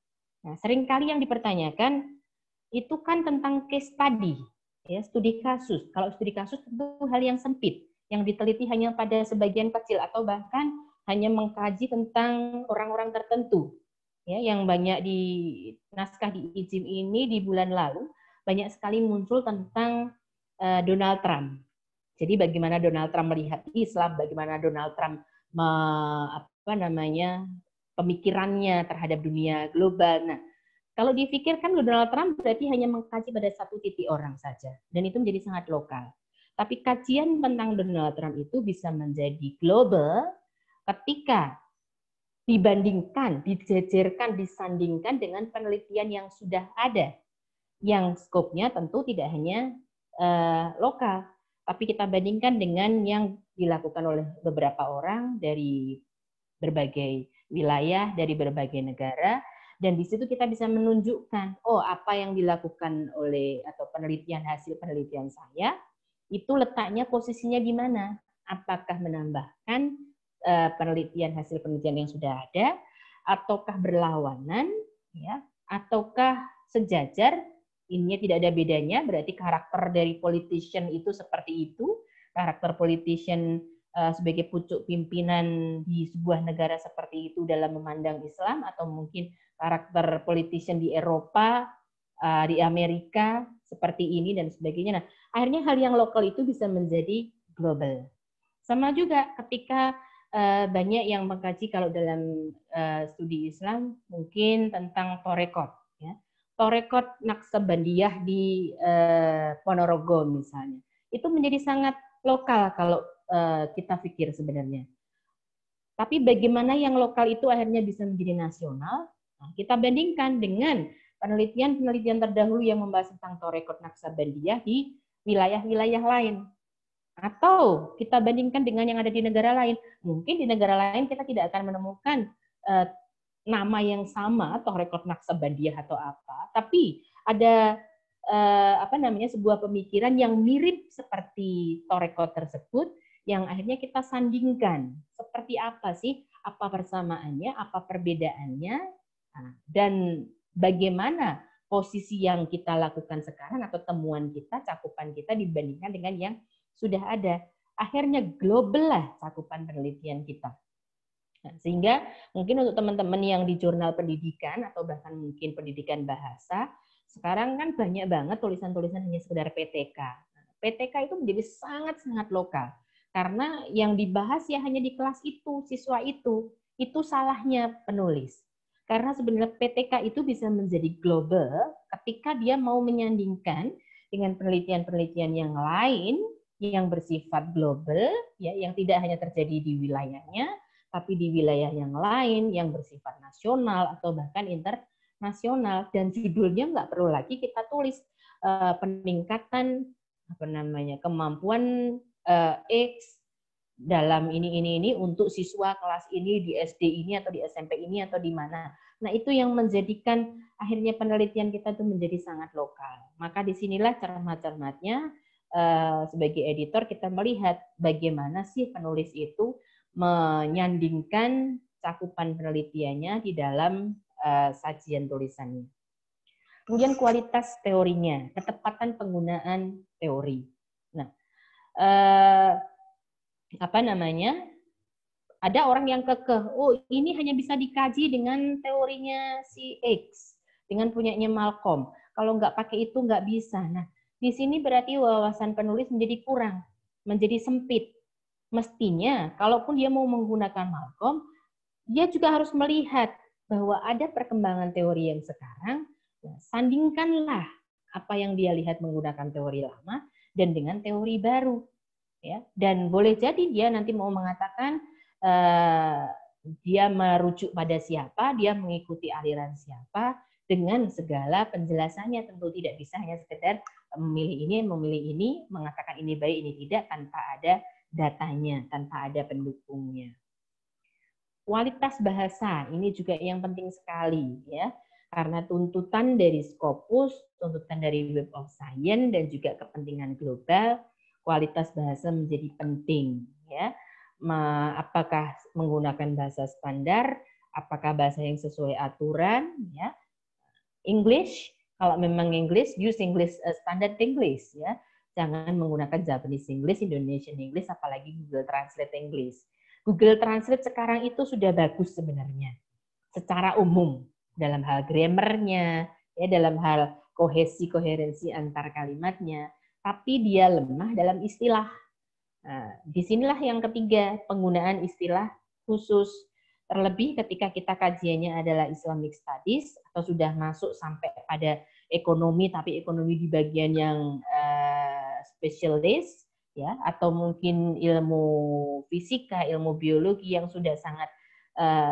Nah, seringkali yang dipertanyakan itu kan tentang case study, ya, studi kasus. Kalau studi kasus tentu hal yang sempit, yang diteliti hanya pada sebagian kecil atau bahkan hanya mengkaji tentang orang-orang tertentu. Ya, yang banyak di naskah di IJIM ini di bulan lalu banyak sekali muncul tentang Donald Trump. Jadi bagaimana Donald Trump melihat Islam, bagaimana Donald Trump pemikirannya terhadap dunia global. Nah, kalau dipikirkan Donald Trump berarti hanya mengkaji pada satu titik orang saja, dan itu menjadi sangat lokal. Tapi kajian tentang Donald Trump itu bisa menjadi global ketika dibandingkan, dijejerkan, disandingkan dengan penelitian yang sudah ada, yang skopnya tentu tidak hanya lokal, tapi kita bandingkan dengan yang dilakukan oleh beberapa orang dari berbagai wilayah, dari berbagai negara, dan di situ kita bisa menunjukkan, oh apa yang dilakukan oleh atau hasil penelitian saya, itu letaknya posisinya di mana? Apakah menambahkan hasil penelitian yang sudah ada, ataukah berlawanan, ya, ataukah sejajar? Ininya tidak ada bedanya, berarti karakter dari politician itu seperti itu, karakter politician sebagai pucuk pimpinan di sebuah negara seperti itu dalam memandang Islam, atau mungkin karakter politician di Eropa, di Amerika seperti ini dan sebagainya. Nah, akhirnya hal yang lokal itu bisa menjadi global. Sama juga ketika banyak yang mengkaji kalau dalam studi Islam mungkin tentang Torekot, ya. Torekot Naqsabandiyah di Ponorogo misalnya, itu menjadi sangat lokal kalau kita pikir sebenarnya. Tapi bagaimana yang lokal itu akhirnya bisa menjadi nasional? Nah, kita bandingkan dengan penelitian-penelitian terdahulu yang membahas tentang Torekot Naqsabandiyah di wilayah-wilayah lain. Atau kita bandingkan dengan yang ada di negara lain. Mungkin di negara lain kita tidak akan menemukan nama yang sama atau rekod Naqsabandiyah atau apa, tapi ada sebuah pemikiran yang mirip seperti torekot tersebut yang akhirnya kita sandingkan seperti apa sih, apa persamaannya, apa perbedaannya, dan bagaimana posisi yang kita lakukan sekarang atau temuan kita, cakupan kita dibandingkan dengan yang sudah ada. Akhirnya global lah cakupan penelitian kita. Nah, sehingga mungkin untuk teman-teman yang di jurnal pendidikan atau bahkan mungkin pendidikan bahasa, sekarang kan banyak banget tulisan-tulisan hanya sekedar PTK. Nah, PTK itu menjadi sangat-sangat lokal. Karena yang dibahas ya hanya di kelas itu, siswa itu salahnya penulis. Karena sebenarnya PTK itu bisa menjadi global ketika dia mau menyandingkan dengan penelitian-penelitian yang lain yang bersifat global, ya, yang tidak hanya terjadi di wilayahnya, tapi di wilayah yang lain yang bersifat nasional atau bahkan internasional, dan judulnya nggak perlu lagi kita tulis peningkatan kemampuan X dalam ini untuk siswa kelas ini di SD ini atau di SMP ini atau di mana. Nah, itu yang menjadikan akhirnya penelitian kita itu menjadi sangat lokal. Maka disinilah cermat-cermatnya sebagai editor kita melihat bagaimana sih penulis itu menyandingkan cakupan penelitiannya di dalam sajian tulisannya. Kemudian kualitas teorinya, ketepatan penggunaan teori. Nah, ada orang yang kekeh, oh ini hanya bisa dikaji dengan teorinya si X, dengan punyanya Malcolm. Kalau nggak pakai itu nggak bisa. Nah, di sini berarti wawasan penulis menjadi kurang, menjadi sempit. Mestinya, kalaupun dia mau menggunakan Malcolm, dia juga harus melihat bahwa ada perkembangan teori yang sekarang, ya, sandingkanlah apa yang dia lihat menggunakan teori lama dan dengan teori baru. Ya. Dan boleh jadi dia nanti mau mengatakan dia merujuk pada siapa, dia mengikuti aliran siapa, dengan segala penjelasannya. Tentu tidak bisa hanya sekedar memilih ini, mengatakan ini baik, ini tidak, tanpa ada datanya, tanpa ada pendukungnya. Kualitas bahasa ini juga yang penting sekali, ya, karena tuntutan dari Scopus, tuntutan dari Web of Science, dan juga kepentingan global, kualitas bahasa menjadi penting, ya. Apakah menggunakan bahasa standar, apakah bahasa yang sesuai aturan, ya. English, kalau memang English, use English standard English, ya. Jangan menggunakan Japanese English, Indonesian English, apalagi Google Translate English. Google Translate sekarang itu sudah bagus sebenarnya, secara umum dalam hal grammarnya, ya, dalam hal koherensi antar kalimatnya, tapi dia lemah dalam istilah. Nah, disinilah yang ketiga, penggunaan istilah khusus. Terlebih ketika kita kajiannya adalah Islamic Studies atau sudah masuk sampai pada ekonomi, tapi ekonomi di bagian yang spesialis, ya, atau mungkin ilmu fisika, ilmu biologi yang sudah sangat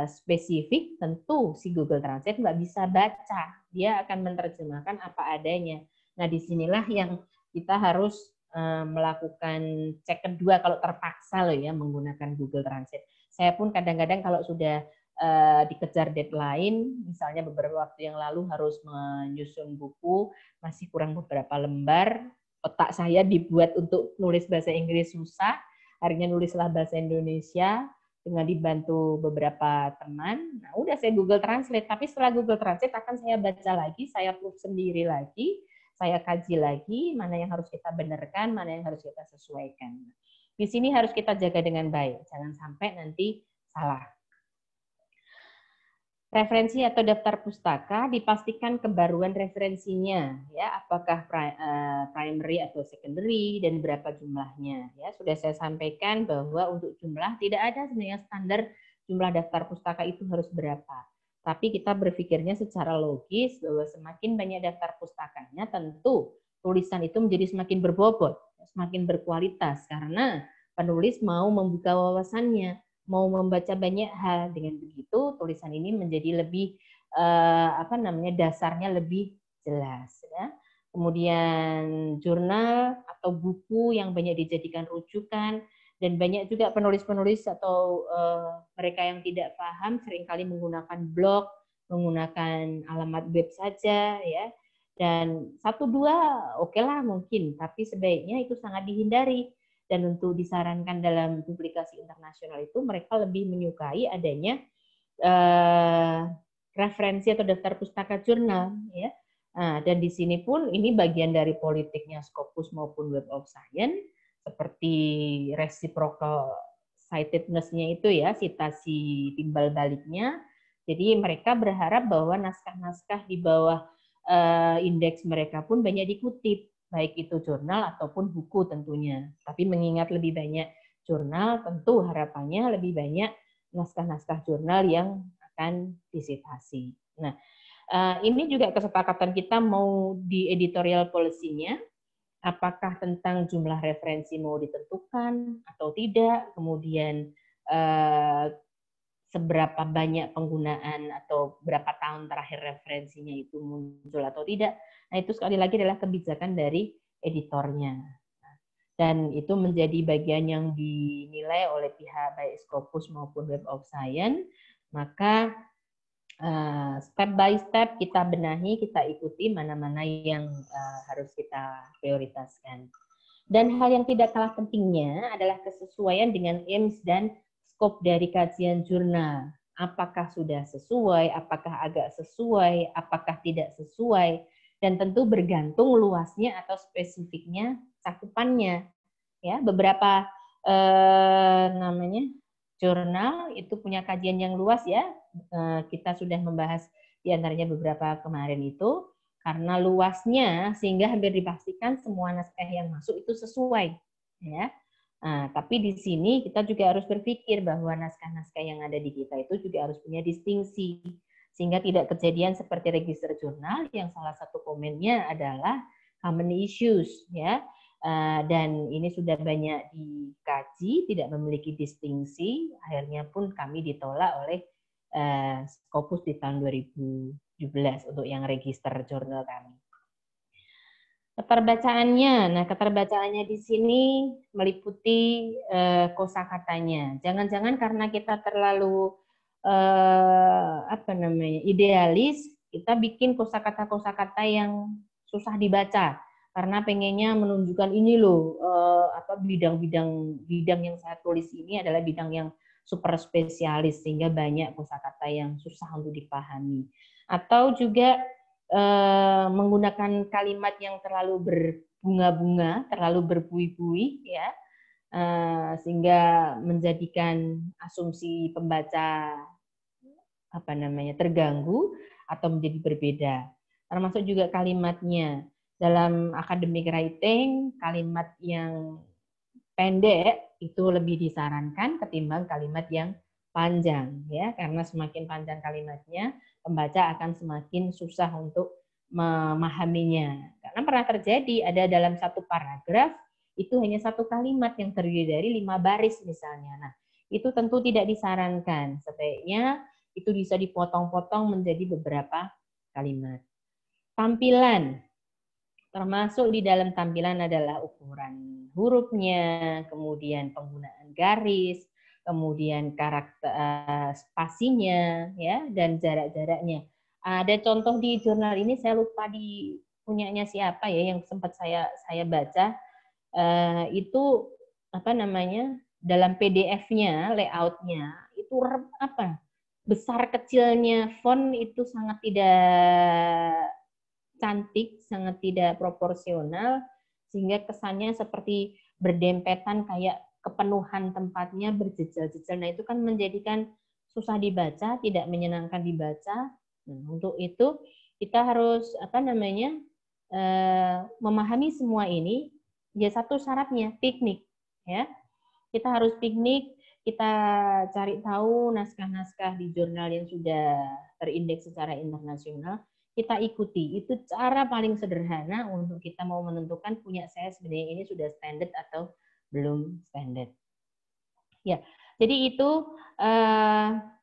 spesifik, tentu si Google Translate nggak bisa baca, dia akan menerjemahkan apa adanya. Nah, disinilah yang kita harus melakukan cek kedua kalau terpaksa loh ya menggunakan Google Translate. Saya pun kadang-kadang kalau sudah dikejar deadline, misalnya beberapa waktu yang lalu harus menyusun buku, masih kurang beberapa lembar, otak saya dibuat untuk nulis bahasa Inggris susah, akhirnya nulislah bahasa Indonesia dengan dibantu beberapa teman. Nah, udah saya Google Translate, tapi setelah Google Translate akan saya baca lagi, saya proof sendiri lagi, saya kaji lagi mana yang harus kita benarkan, mana yang harus kita sesuaikan. Di sini harus kita jaga dengan baik, jangan sampai nanti salah. Referensi atau daftar pustaka dipastikan kebaruan referensinya, ya, apakah primary atau secondary dan berapa jumlahnya. Ya, sudah saya sampaikan bahwa untuk jumlah tidak ada sebenarnya standar jumlah daftar pustaka itu harus berapa. Tapi kita berpikirnya secara logis bahwa semakin banyak daftar pustakanya, tentu tulisan itu menjadi semakin berbobot, semakin berkualitas, karena penulis mau membuka wawasannya, mau membaca banyak hal. Dengan begitu tulisan ini menjadi lebih dasarnya lebih jelas, ya. kemudian jurnal atau buku yang banyak dijadikan rujukan, dan banyak juga penulis-penulis atau mereka yang tidak paham seringkali menggunakan blog, menggunakan alamat web saja, ya. Dan satu dua oke lah mungkin, tapi sebaiknya itu sangat dihindari. Dan untuk disarankan dalam publikasi internasional itu mereka lebih menyukai adanya referensi atau daftar pustaka jurnal, ya. Nah, dan di sini pun ini bagian dari politiknya Scopus maupun Web of Science, seperti reciprocal citedness-nya itu, ya, citasi timbal baliknya. Jadi mereka berharap bahwa naskah-naskah di bawah indeks mereka pun banyak dikutip, baik itu jurnal ataupun buku tentunya. Tapi mengingat lebih banyak jurnal, tentu harapannya lebih banyak naskah-naskah jurnal yang akan disitasi. Nah, ini juga kesepakatan kita mau di editorial policy-nya, apakah tentang jumlah referensi mau ditentukan atau tidak, kemudian seberapa banyak penggunaan atau berapa tahun terakhir referensinya itu muncul atau tidak. Nah, itu sekali lagi adalah kebijakan dari editornya. Dan itu menjadi bagian yang dinilai oleh pihak baik Scopus maupun Web of Science. Maka step by step kita benahi, kita ikuti mana-mana yang harus kita prioritaskan. Dan hal yang tidak kalah pentingnya adalah kesesuaian dengan aims dan scope dari kajian jurnal. Apakah sudah sesuai, apakah agak sesuai, apakah tidak sesuai, dan tentu bergantung luasnya atau spesifiknya cakupannya. Ya, beberapa jurnal itu punya kajian yang luas, ya. Kita sudah membahas di antaranya beberapa kemarin itu, karena luasnya sehingga hampir dipastikan semua naskah yang masuk itu sesuai, ya. Nah, tapi di sini kita juga harus berpikir bahwa naskah-naskah yang ada di kita itu juga harus punya distingsi, sehingga tidak kejadian seperti register jurnal yang salah satu komennya adalah common issues, ya. Dan ini sudah banyak dikaji, tidak memiliki distingsi, akhirnya pun kami ditolak oleh Scopus di tahun 2017 untuk yang register jurnal kami. Keterbacaannya di sini meliputi kosakatanya. Jangan-jangan karena kita terlalu idealis, kita bikin kosakata yang susah dibaca karena pengennya menunjukkan ini loh bidang yang saya tulis ini adalah bidang yang super spesialis sehingga banyak kosakata yang susah untuk dipahami. Atau juga menggunakan kalimat yang terlalu berbunga-bunga, terlalu berbuih-buih, ya, sehingga menjadikan asumsi pembaca terganggu atau menjadi berbeda. Termasuk juga kalimatnya. Dalam academic writing, kalimat yang pendek itu lebih disarankan ketimbang kalimat yang panjang, ya, karena semakin panjang kalimatnya, pembaca akan semakin susah untuk memahaminya. Karena pernah terjadi ada dalam satu paragraf itu hanya satu kalimat yang terdiri dari 5 baris misalnya. Nah, itu tentu tidak disarankan. Sebaiknya itu bisa dipotong-potong menjadi beberapa kalimat. Tampilan. Termasuk di dalam tampilan adalah ukuran hurufnya, kemudian penggunaan garis, kemudian karakter spasinya, ya, dan jarak-jaraknya. Ada contoh di jurnal ini, saya lupa di punyanya siapa ya yang sempat saya baca, itu dalam PDF-nya, layout-nya itu besar kecilnya font itu sangat tidak cantik, sangat tidak proporsional, sehingga kesannya seperti berdempetan kayak kepenuhan tempatnya berjejal-jejal. Nah, itu kan menjadikan susah dibaca, tidak menyenangkan dibaca. Nah, untuk itu kita harus memahami semua ini. Ya, satu syaratnya piknik, ya. Kita harus piknik, kita cari tahu naskah-naskah di jurnal yang sudah terindeks secara internasional, kita ikuti. Itu cara paling sederhana untuk kita mau menentukan punya saya sebenarnya ini sudah standar atau belum standar. Ya, jadi itu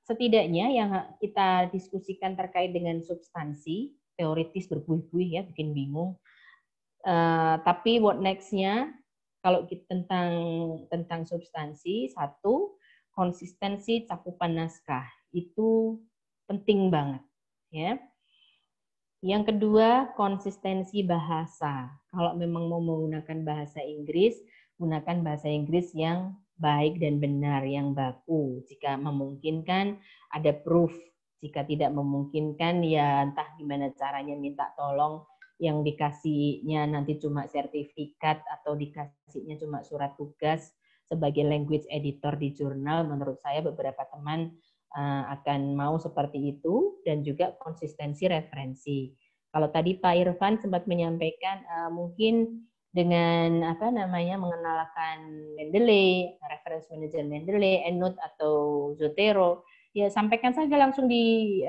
setidaknya yang kita diskusikan terkait dengan substansi, teoritis berbuih-buih, ya, bikin bingung. Tapi what next-nya kalau kita tentang substansi, satu, konsistensi cakupan naskah itu penting banget, ya. Yang kedua, konsistensi bahasa. Kalau memang mau menggunakan bahasa Inggris, gunakan bahasa Inggris yang baik dan benar, yang baku. Jika memungkinkan, ada proof. Jika tidak memungkinkan, ya entah gimana caranya minta tolong, yang dikasihnya nanti cuma sertifikat atau dikasihnya cuma surat tugas sebagai language editor di jurnal. Menurut saya beberapa teman akan mau seperti itu, dan juga konsistensi referensi. Kalau tadi Pak Irfan sempat menyampaikan mungkin dengan mengenalkan Mendeley, reference manager Mendeley, EndNote atau Zotero, ya sampaikan saja langsung di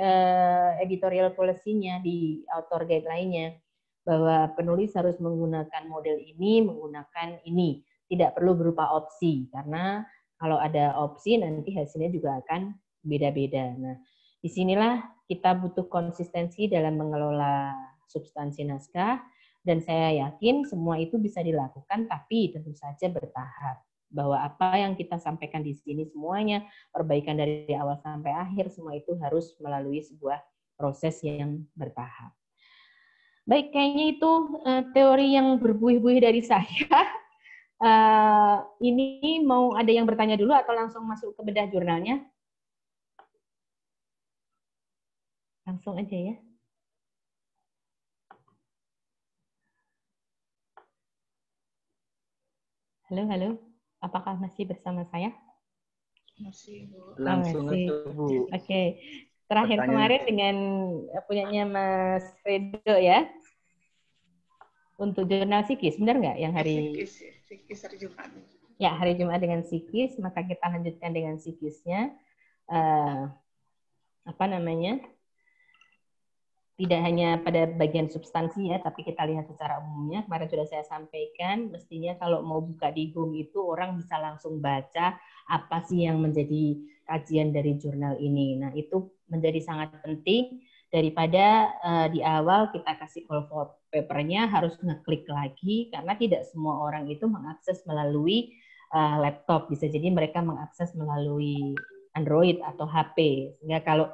editorial policy-nya, di author guide-nya, bahwa penulis harus menggunakan model ini, menggunakan ini. Tidak perlu berupa opsi, karena kalau ada opsi nanti hasilnya juga akan beda-beda. Nah, disinilah kita butuh konsistensi dalam mengelola substansi naskah, dan saya yakin semua itu bisa dilakukan, tapi tentu saja bertahap. Bahwa apa yang kita sampaikan di sini semuanya, perbaikan dari awal sampai akhir, semua itu harus melalui sebuah proses yang bertahap. Baik, kayaknya itu teori yang berbuih-buih dari saya. Ini mau ada yang bertanya dulu atau langsung masuk ke bedah jurnalnya? Langsung aja ya. Halo, halo. Apakah masih bersama saya? Masih, Bu. Langsung masih. aja, Bu. Oke. Terakhir kemarin dengan punyanya Mas Fredo ya. Untuk jurnal psikis, benar nggak yang hari psikis hari Jumat. Ya, hari Jumat dengan psikis, maka kita lanjutkan dengan psikisnya. Tidak hanya pada bagian substansi ya, tapi kita lihat secara umumnya. Kemarin sudah saya sampaikan, mestinya kalau mau buka di Home itu orang bisa langsung baca apa sih yang menjadi kajian dari jurnal ini. Nah, itu menjadi sangat penting daripada di awal kita kasih call for paper-nya harus ngeklik lagi, karena tidak semua orang itu mengakses melalui laptop. Bisa jadi mereka mengakses melalui Android atau HP. Sehingga kalau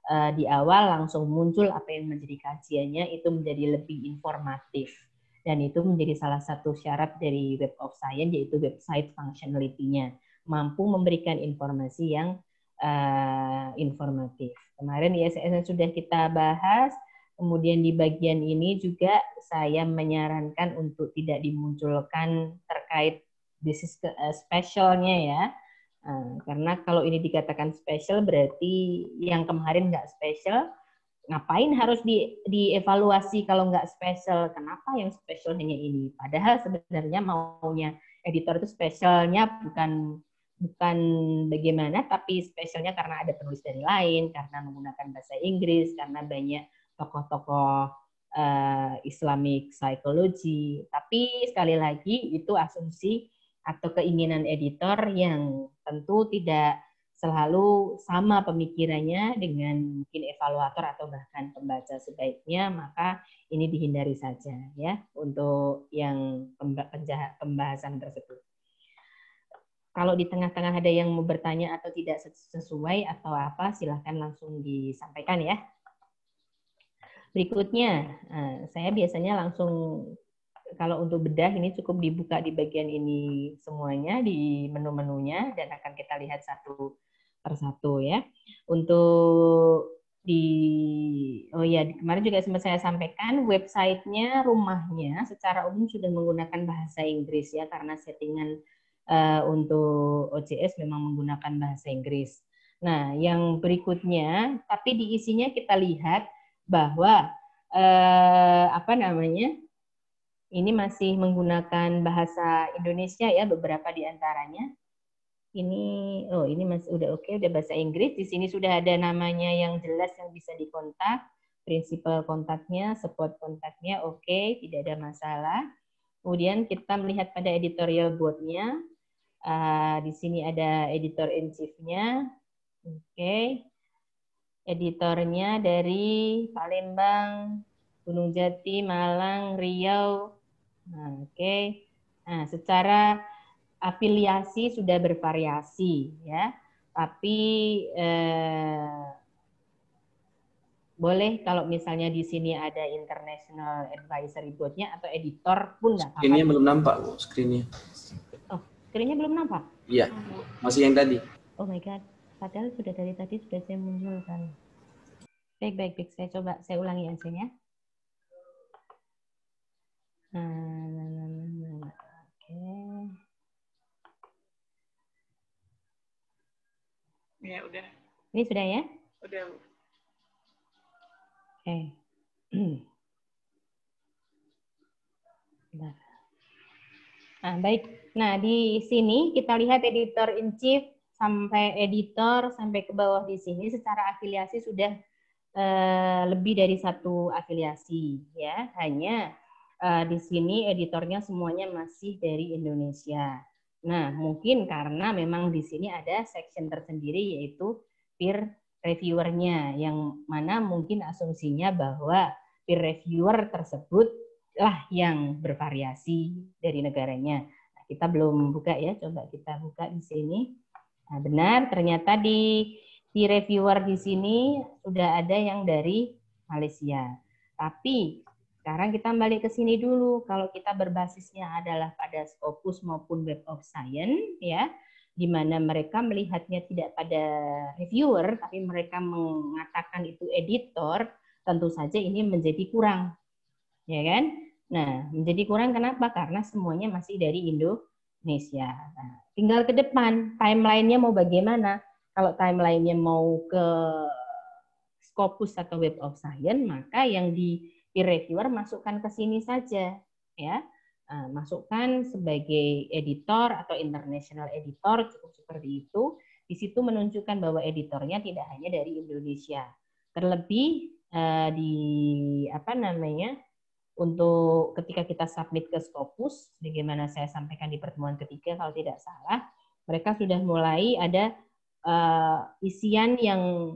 di awal langsung muncul apa yang menjadi kajiannya, itu menjadi lebih informatif. Dan itu menjadi salah satu syarat dari Web of Science, yaitu website functionality-nya. Mampu memberikan informasi yang informatif. Kemarin ISSN sudah kita bahas, kemudian di bagian ini juga saya menyarankan untuk tidak dimunculkan terkait this is special-nya ya. Karena kalau ini dikatakan spesial berarti yang kemarin nggak spesial, ngapain harus dievaluasi kalau nggak spesial? Kenapa yang spesial hanya ini? Padahal sebenarnya maunya editor itu spesialnya bukan bagaimana, tapi spesialnya karena ada penulis dari lain, karena menggunakan bahasa Inggris, karena banyak tokoh-tokoh Islamic psychology. Tapi sekali lagi itu asumsi atau keinginan editor yang tentu tidak selalu sama pemikirannya dengan mungkin evaluator atau bahkan pembaca. Sebaiknya maka ini dihindari saja ya untuk yang pembahasan tersebut. Kalau di tengah-tengah ada yang mau bertanya atau tidak sesuai atau apa, silahkan langsung disampaikan ya. Berikutnya, saya biasanya langsung kalau untuk bedah ini cukup dibuka di bagian ini semuanya di menu-menunya, dan akan kita lihat satu persatu ya. Untuk kemarin juga sempat saya sampaikan websitenya, rumahnya secara umum sudah menggunakan bahasa Inggris ya, karena settingan untuk OJS memang menggunakan bahasa Inggris. Nah, yang berikutnya, tapi di isinya kita lihat bahwa ini masih menggunakan bahasa Indonesia ya, beberapa di antaranya. Ini masih udah oke, udah bahasa Inggris. Di sini sudah ada namanya yang jelas yang bisa dikontak, prinsipal kontaknya, support kontaknya, oke, tidak ada masalah. Kemudian kita melihat pada editorial board-nya. Di sini ada editor in chief-nya. Oke. Editornya dari Palembang, Gunung Jati, Malang, Riau, Nah, oke. Nah, secara afiliasi sudah bervariasi ya, tapi boleh kalau misalnya di sini ada International Advisory Board-nya atau editor pun nggak apa-apa. Screen-nya belum nampak, Bu, screen-nya. Oh, screen-nya belum nampak? Iya, masih yang tadi. Oh my God, padahal sudah dari tadi sudah saya munculkan. Baik, saya coba, saya ulangi aja ya. Oke. Ya, udah. Ini sudah ya? Udah, Bu. Oke. Nah, baik. Nah, di sini kita lihat editor in chief sampai ke bawah di sini secara afiliasi sudah lebih dari satu afiliasi ya. Hanya di sini editornya semuanya masih dari Indonesia. Nah, mungkin karena memang di sini ada section tersendiri yaitu peer reviewernya, yang mana mungkin asumsinya bahwa peer reviewer tersebut lah yang bervariasi dari negaranya. Nah, kita belum buka ya, coba kita buka di sini. Nah, benar, ternyata di reviewer di sini sudah ada yang dari Malaysia. Tapi sekarang kita balik ke sini dulu. Kalau kita berbasisnya adalah pada Scopus maupun Web of Science, ya, di mana mereka melihatnya tidak pada reviewer, tapi mereka mengatakan itu editor, tentu saja ini menjadi kurang, ya kan? Nah, menjadi kurang kenapa? Karena semuanya masih dari Indonesia. Nah, tinggal ke depan, timeline-nya mau bagaimana? Kalau timeline-nya mau ke Scopus atau Web of Science, maka yang di peer reviewer masukkan ke sini saja, ya. Masukkan sebagai editor atau international editor, cukup seperti itu. Di situ menunjukkan bahwa editornya tidak hanya dari Indonesia. Terlebih di apa namanya? Untuk ketika kita submit ke Scopus, bagaimana saya sampaikan di pertemuan ketiga kalau tidak salah, mereka sudah mulai ada isian yang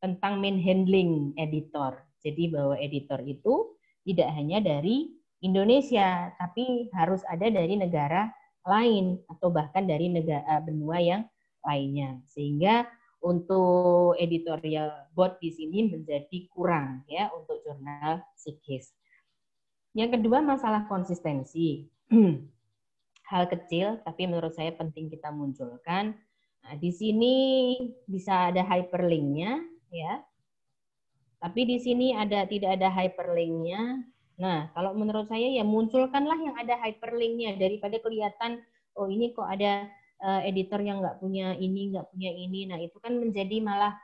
tentang main handling editor. Jadi bahwa editor itu tidak hanya dari Indonesia, tapi harus ada dari negara lain atau bahkan dari negara benua yang lainnya. Sehingga untuk editorial board di sini menjadi kurang ya untuk jurnal psikis. Yang kedua, masalah konsistensi. Hal kecil, tapi menurut saya penting kita munculkan. Nah, di sini bisa ada hyperlink-nya, ya. Tapi di sini tidak ada hyperlink-nya. Nah, kalau menurut saya ya munculkanlah yang ada hyperlink-nya daripada kelihatan, oh ini kok ada editor yang nggak punya ini, nggak punya ini. Nah, itu kan menjadi malah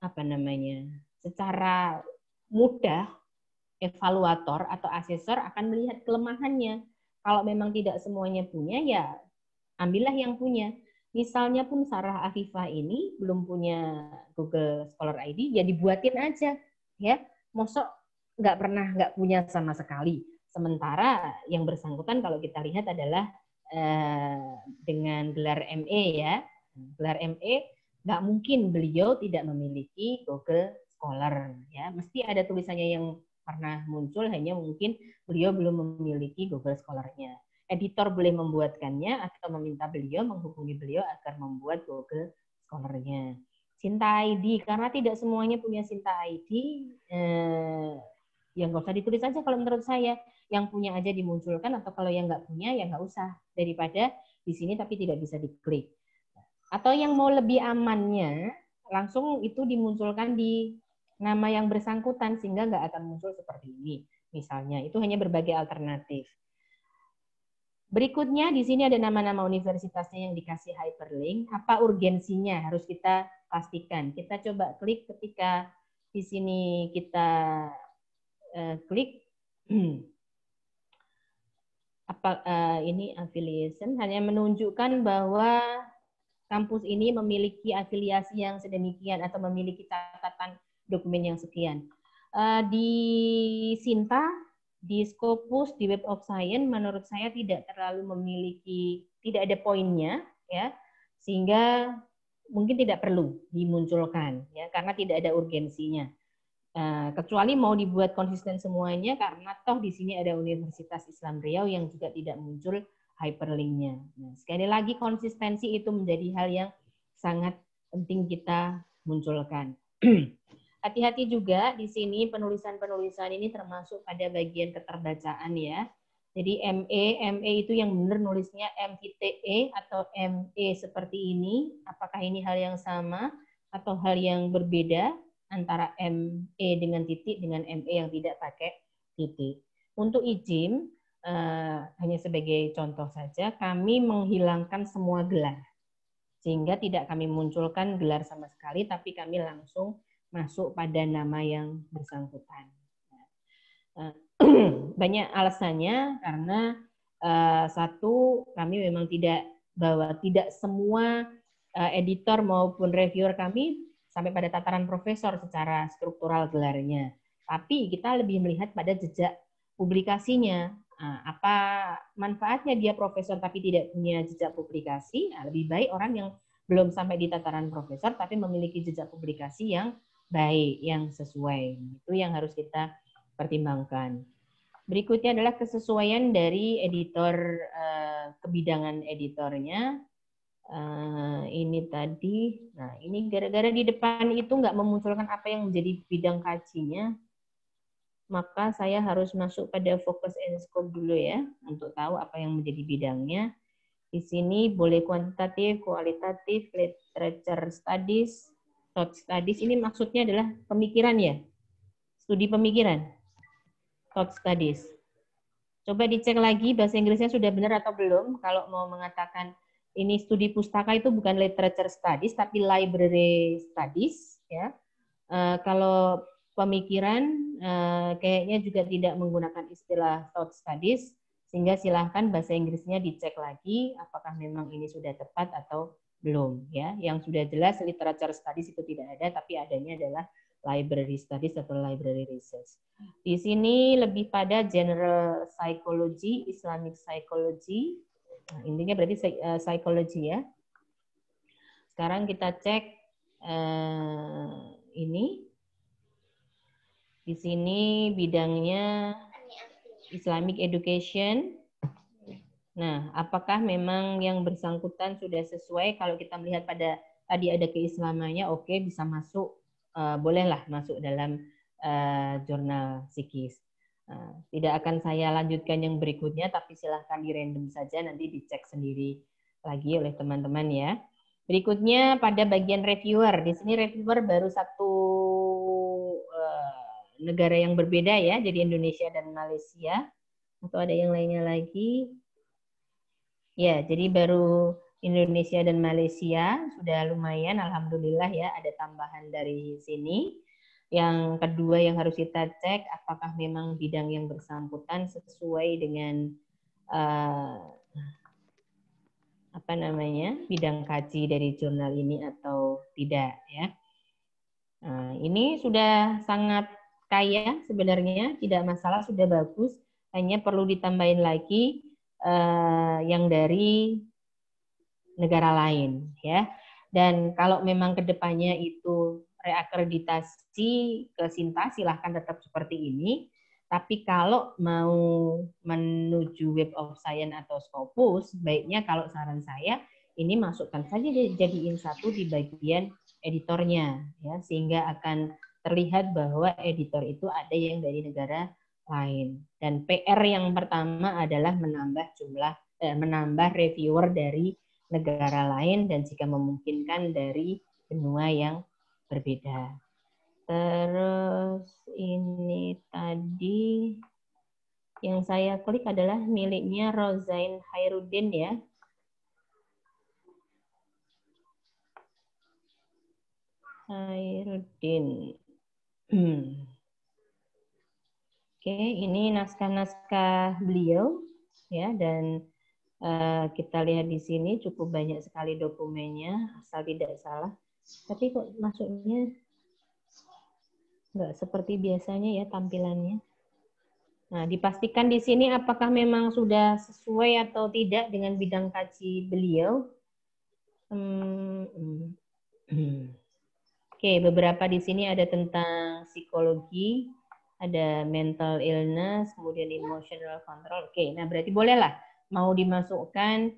apa namanya? Secara mudah evaluator atau asesor akan melihat kelemahannya. Kalau memang tidak semuanya punya, ya ambillah yang punya. Misalnya pun Sarah Afifah ini belum punya Google Scholar ID, ya dibuatin aja, ya. Mosok nggak punya sama sekali. Sementara yang bersangkutan kalau kita lihat adalah dengan gelar MA ya, gelar MA nggak mungkin beliau tidak memiliki Google Scholar, ya. Mesti ada tulisannya yang pernah muncul, hanya mungkin beliau belum memiliki Google Scholar-nya. Editor boleh membuatkannya atau meminta beliau, menghubungi beliau agar membuat Google Scholar-nya. Sinta ID, karena tidak semuanya punya Sinta ID, yang nggak usah ditulis aja kalau menurut saya. Yang punya aja dimunculkan, atau kalau yang nggak punya ya nggak usah. Daripada di sini tapi tidak bisa diklik. Atau yang mau lebih amannya, langsung itu dimunculkan di nama yang bersangkutan sehingga nggak akan muncul seperti ini. Misalnya, itu hanya berbagai alternatif. Berikutnya di sini ada nama-nama universitasnya yang dikasih hyperlink. Apa urgensinya? Harus kita pastikan. Kita coba klik ketika di sini kita klik ini affiliation, hanya menunjukkan bahwa kampus ini memiliki afiliasi yang sedemikian atau memiliki catatan dokumen yang sekian. Di Sinta, di Scopus, di Web of Science, menurut saya tidak terlalu memiliki, tidak ada poinnya, ya, sehingga mungkin tidak perlu dimunculkan, ya, karena tidak ada urgensinya. Kecuali mau dibuat konsisten semuanya karena toh di sini ada Universitas Islam Riau yang juga tidak muncul hyperlink-nya. Nah, sekali lagi konsistensi itu menjadi hal yang sangat penting kita munculkan. Hati-hati juga di sini penulisan-penulisan ini termasuk pada bagian keterbacaan ya. Jadi ME itu yang benar nulisnya MITE atau ME seperti ini. Apakah ini hal yang sama atau hal yang berbeda antara ME dengan titik dengan ME yang tidak pakai titik. Untuk IJIM, hanya sebagai contoh saja, kami menghilangkan semua gelar. Sehingga tidak kami munculkan gelar sama sekali, tapi kami langsung masuk pada nama yang bersangkutan. Banyak alasannya karena satu, kami memang tidak semua editor maupun reviewer kami sampai pada tataran profesor secara struktural gelarnya. Tapi kita lebih melihat pada jejak publikasinya. Apa manfaatnya dia profesor tapi tidak punya jejak publikasi? Lebih baik orang yang belum sampai di tataran profesor tapi memiliki jejak publikasi yang baik, yang sesuai. Itu yang harus kita pertimbangkan. Berikutnya adalah kesesuaian dari editor, kebidangan editornya. Ini tadi, nah ini gara-gara di depan itu nggak memunculkan apa yang menjadi bidang kajinya, maka saya harus masuk pada focus and scope dulu ya, untuk tahu apa yang menjadi bidangnya. Di sini boleh kuantitatif, kualitatif, literature studies, thought studies, ini maksudnya adalah pemikiran ya, studi pemikiran, thought studies. Coba dicek lagi bahasa Inggrisnya sudah benar atau belum, kalau mau mengatakan ini studi pustaka itu bukan literature studies, tapi library studies. Ya. Kalau pemikiran, kayaknya juga tidak menggunakan istilah thought studies, sehingga silahkan bahasa Inggrisnya dicek lagi, apakah memang ini sudah tepat atau belum. Ya. Yang sudah jelas literature studies itu tidak ada, tapi adanya adalah library studies atau library research. Di sini lebih pada general psychology, Islamic psychology. Nah, intinya berarti psikologi ya. Sekarang kita cek ini. Di sini bidangnya Islamic education. Nah, apakah memang yang bersangkutan sudah sesuai? Kalau kita melihat pada tadi ada keislamannya, oke, bisa masuk, bolehlah masuk dalam jurnal psikis. Tidak akan saya lanjutkan yang berikutnya, tapi silahkan di random saja, nanti dicek sendiri lagi oleh teman-teman ya. Berikutnya pada bagian reviewer. Di sini reviewer baru satu negara yang berbeda ya, jadi Indonesia dan Malaysia. Atau ada yang lainnya lagi? Ya, jadi baru Indonesia dan Malaysia, sudah lumayan, alhamdulillah ya, ada tambahan dari sini. Yang kedua yang harus kita cek, apakah memang bidang yang bersangkutan sesuai dengan bidang kaji dari jurnal ini atau tidak ya. Nah, ini sudah sangat kaya sebenarnya, tidak masalah, sudah bagus, hanya perlu ditambahin lagi yang dari negara lain ya. Dan kalau memang kedepannya itu reakreditasi ke Sinta, silahkan tetap seperti ini. Tapi kalau mau menuju Web of Science atau Scopus, baiknya kalau saran saya ini masukkan saja jadiin satu di bagian editornya, ya, sehingga akan terlihat bahwa editor itu ada yang dari negara lain. Dan PR yang pertama adalah menambah reviewer dari negara lain dan jika memungkinkan dari benua yang berbeda. Terus ini tadi yang saya klik adalah miliknya Rozain Khairuddin ya. Khairuddin. Oke, ini naskah-naskah beliau ya, dan kita lihat di sini cukup banyak sekali dokumennya, asal tidak salah. Tapi kok masuknya nggak seperti biasanya ya tampilannya. Nah, dipastikan di sini apakah memang sudah sesuai atau tidak dengan bidang kaji beliau. Oke, beberapa di sini ada tentang psikologi, ada mental illness, kemudian emotional control. Oke, nah berarti bolehlah mau dimasukkan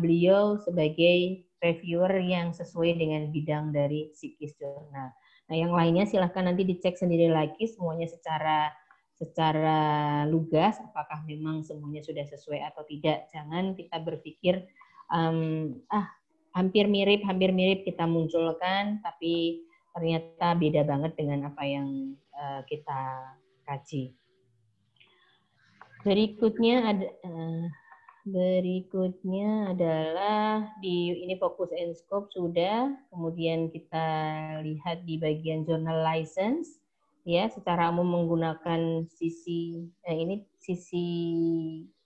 beliau sebagai reviewer yang sesuai dengan bidang dari psikis jurnal. Nah, yang lainnya silahkan nanti dicek sendiri lagi semuanya secara lugas, apakah memang semuanya sudah sesuai atau tidak. Jangan kita berpikir hampir mirip kita munculkan, tapi ternyata beda banget dengan apa yang kita kaji. Berikutnya adalah ini fokus and scope sudah, kemudian kita lihat di bagian journal license, ya secara umum menggunakan sisi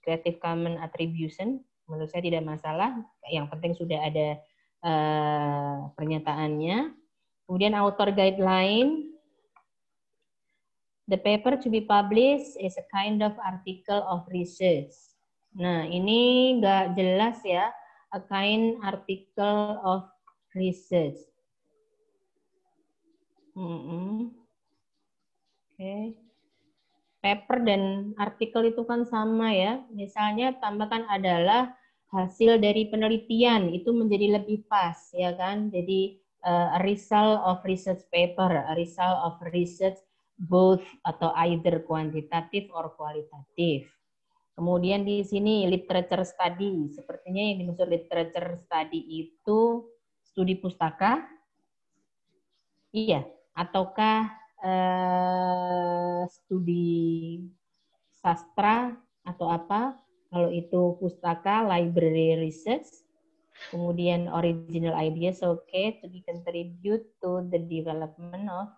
Creative Commons Attribution, menurut saya tidak masalah, yang penting sudah ada pernyataannya. Kemudian author guideline. The paper to be published is a kind of article of research. Nah, ini nggak jelas ya, a kind article of research. Oke. Paper dan artikel itu kan sama ya. Misalnya tambahkan adalah hasil dari penelitian, itu menjadi lebih pas ya kan. Jadi a result of research paper, a result of research both atau either kuantitatif or kualitatif. Kemudian di sini literature study, sepertinya yang dimaksud literature study itu studi pustaka, iya, ataukah studi sastra atau apa? Kalau itu pustaka, library research, kemudian original ideas, okay, to be contribute to the development of,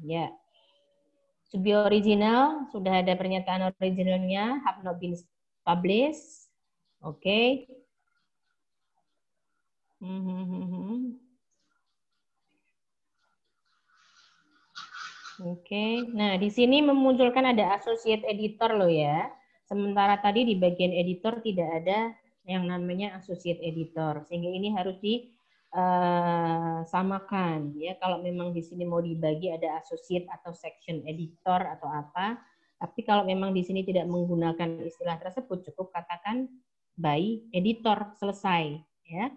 ya. Should be original, sudah ada pernyataan originalnya, have not been published. Oke. Oke. Nah, di sini memunculkan ada associate editor loh ya. Sementara tadi di bagian editor tidak ada yang namanya associate editor. Sehingga ini harus samakan ya. Kalau memang di sini mau dibagi ada associate atau section editor atau apa, tapi kalau memang di sini tidak menggunakan istilah tersebut, cukup katakan by editor, selesai ya.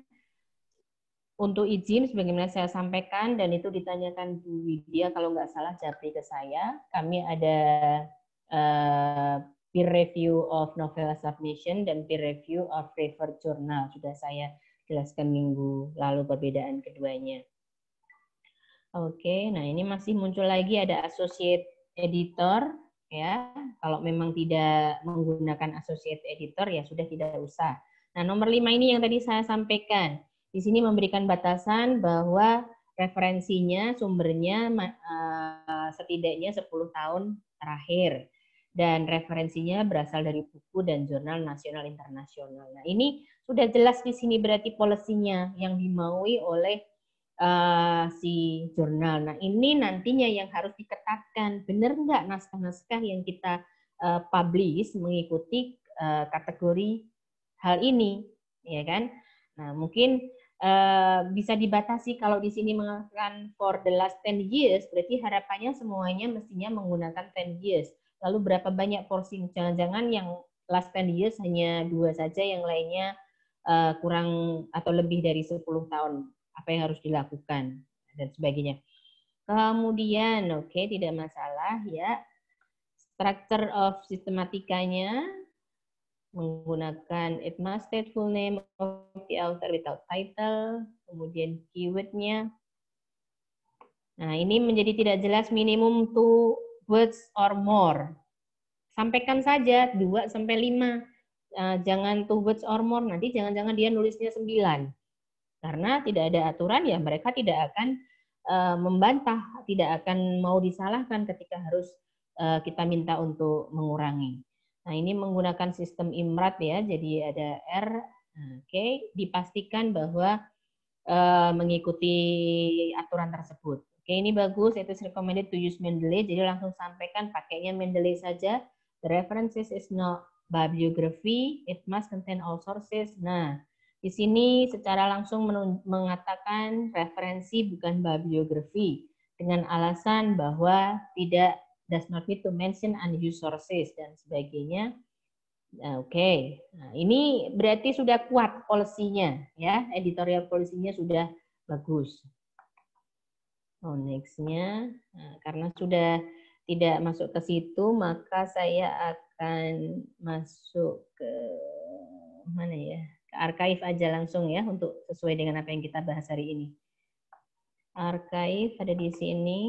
Untuk izin sebagaimana saya sampaikan dan itu ditanyakan Bu Widya kalau nggak salah japri ke saya, kami ada peer review of novel submission dan peer review of referred journal, sudah saya jelaskan minggu lalu perbedaan keduanya. Oke, nah ini masih muncul lagi ada associate editor ya. Kalau memang tidak menggunakan associate editor ya sudah tidak usah. Nah, nomor 5 ini yang tadi saya sampaikan. Di sini memberikan batasan bahwa referensinya, sumbernya setidaknya 10 tahun terakhir. Dan referensinya berasal dari buku dan jurnal nasional internasional. Nah, ini sudah jelas di sini berarti polisinya yang dimaui oleh si jurnal. Nah, ini nantinya yang harus diketatkan. Benar nggak naskah-naskah yang kita publish mengikuti kategori hal ini, ya kan? Nah, mungkin bisa dibatasi kalau di sini mengatakan for the last 10 years, berarti harapannya semuanya mestinya menggunakan 10 years. Lalu berapa banyak porsi? Jangan-jangan yang last 10 years hanya 2 saja, yang lainnya kurang atau lebih dari 10 tahun. Apa yang harus dilakukan dan sebagainya. Kemudian, oke, tidak masalah ya. Structure of sistematikanya menggunakan it must state full name of the author without title, kemudian keywordnya. Nah, ini menjadi tidak jelas, minimum 2 words or more. Sampaikan saja 2 sampai 5. Jangan 2 words or more, nanti jangan-jangan dia nulisnya 9. Karena tidak ada aturan ya mereka tidak akan membantah, tidak akan mau disalahkan ketika harus kita minta untuk mengurangi. Nah, ini menggunakan sistem IMRAT ya, jadi ada R. Oke, dipastikan bahwa mengikuti aturan tersebut. Oke, ini bagus, it is recommended to use Mendeley, jadi langsung sampaikan pakainya Mendeley saja. The references is not bibliography, it must contain all sources. Nah, di sini secara langsung mengatakan referensi bukan bibliografi. dengan alasan bahwa tidak does not need to mention unused sources dan sebagainya. Nah, oke. Nah, ini berarti sudah kuat polisinya, ya, editorial polisinya sudah bagus. Oh, next-nya, nah, karena sudah tidak masuk ke situ, maka saya akan masuk ke mana ya? Ke archive aja langsung ya, untuk sesuai dengan apa yang kita bahas hari ini. Archive ada di sini.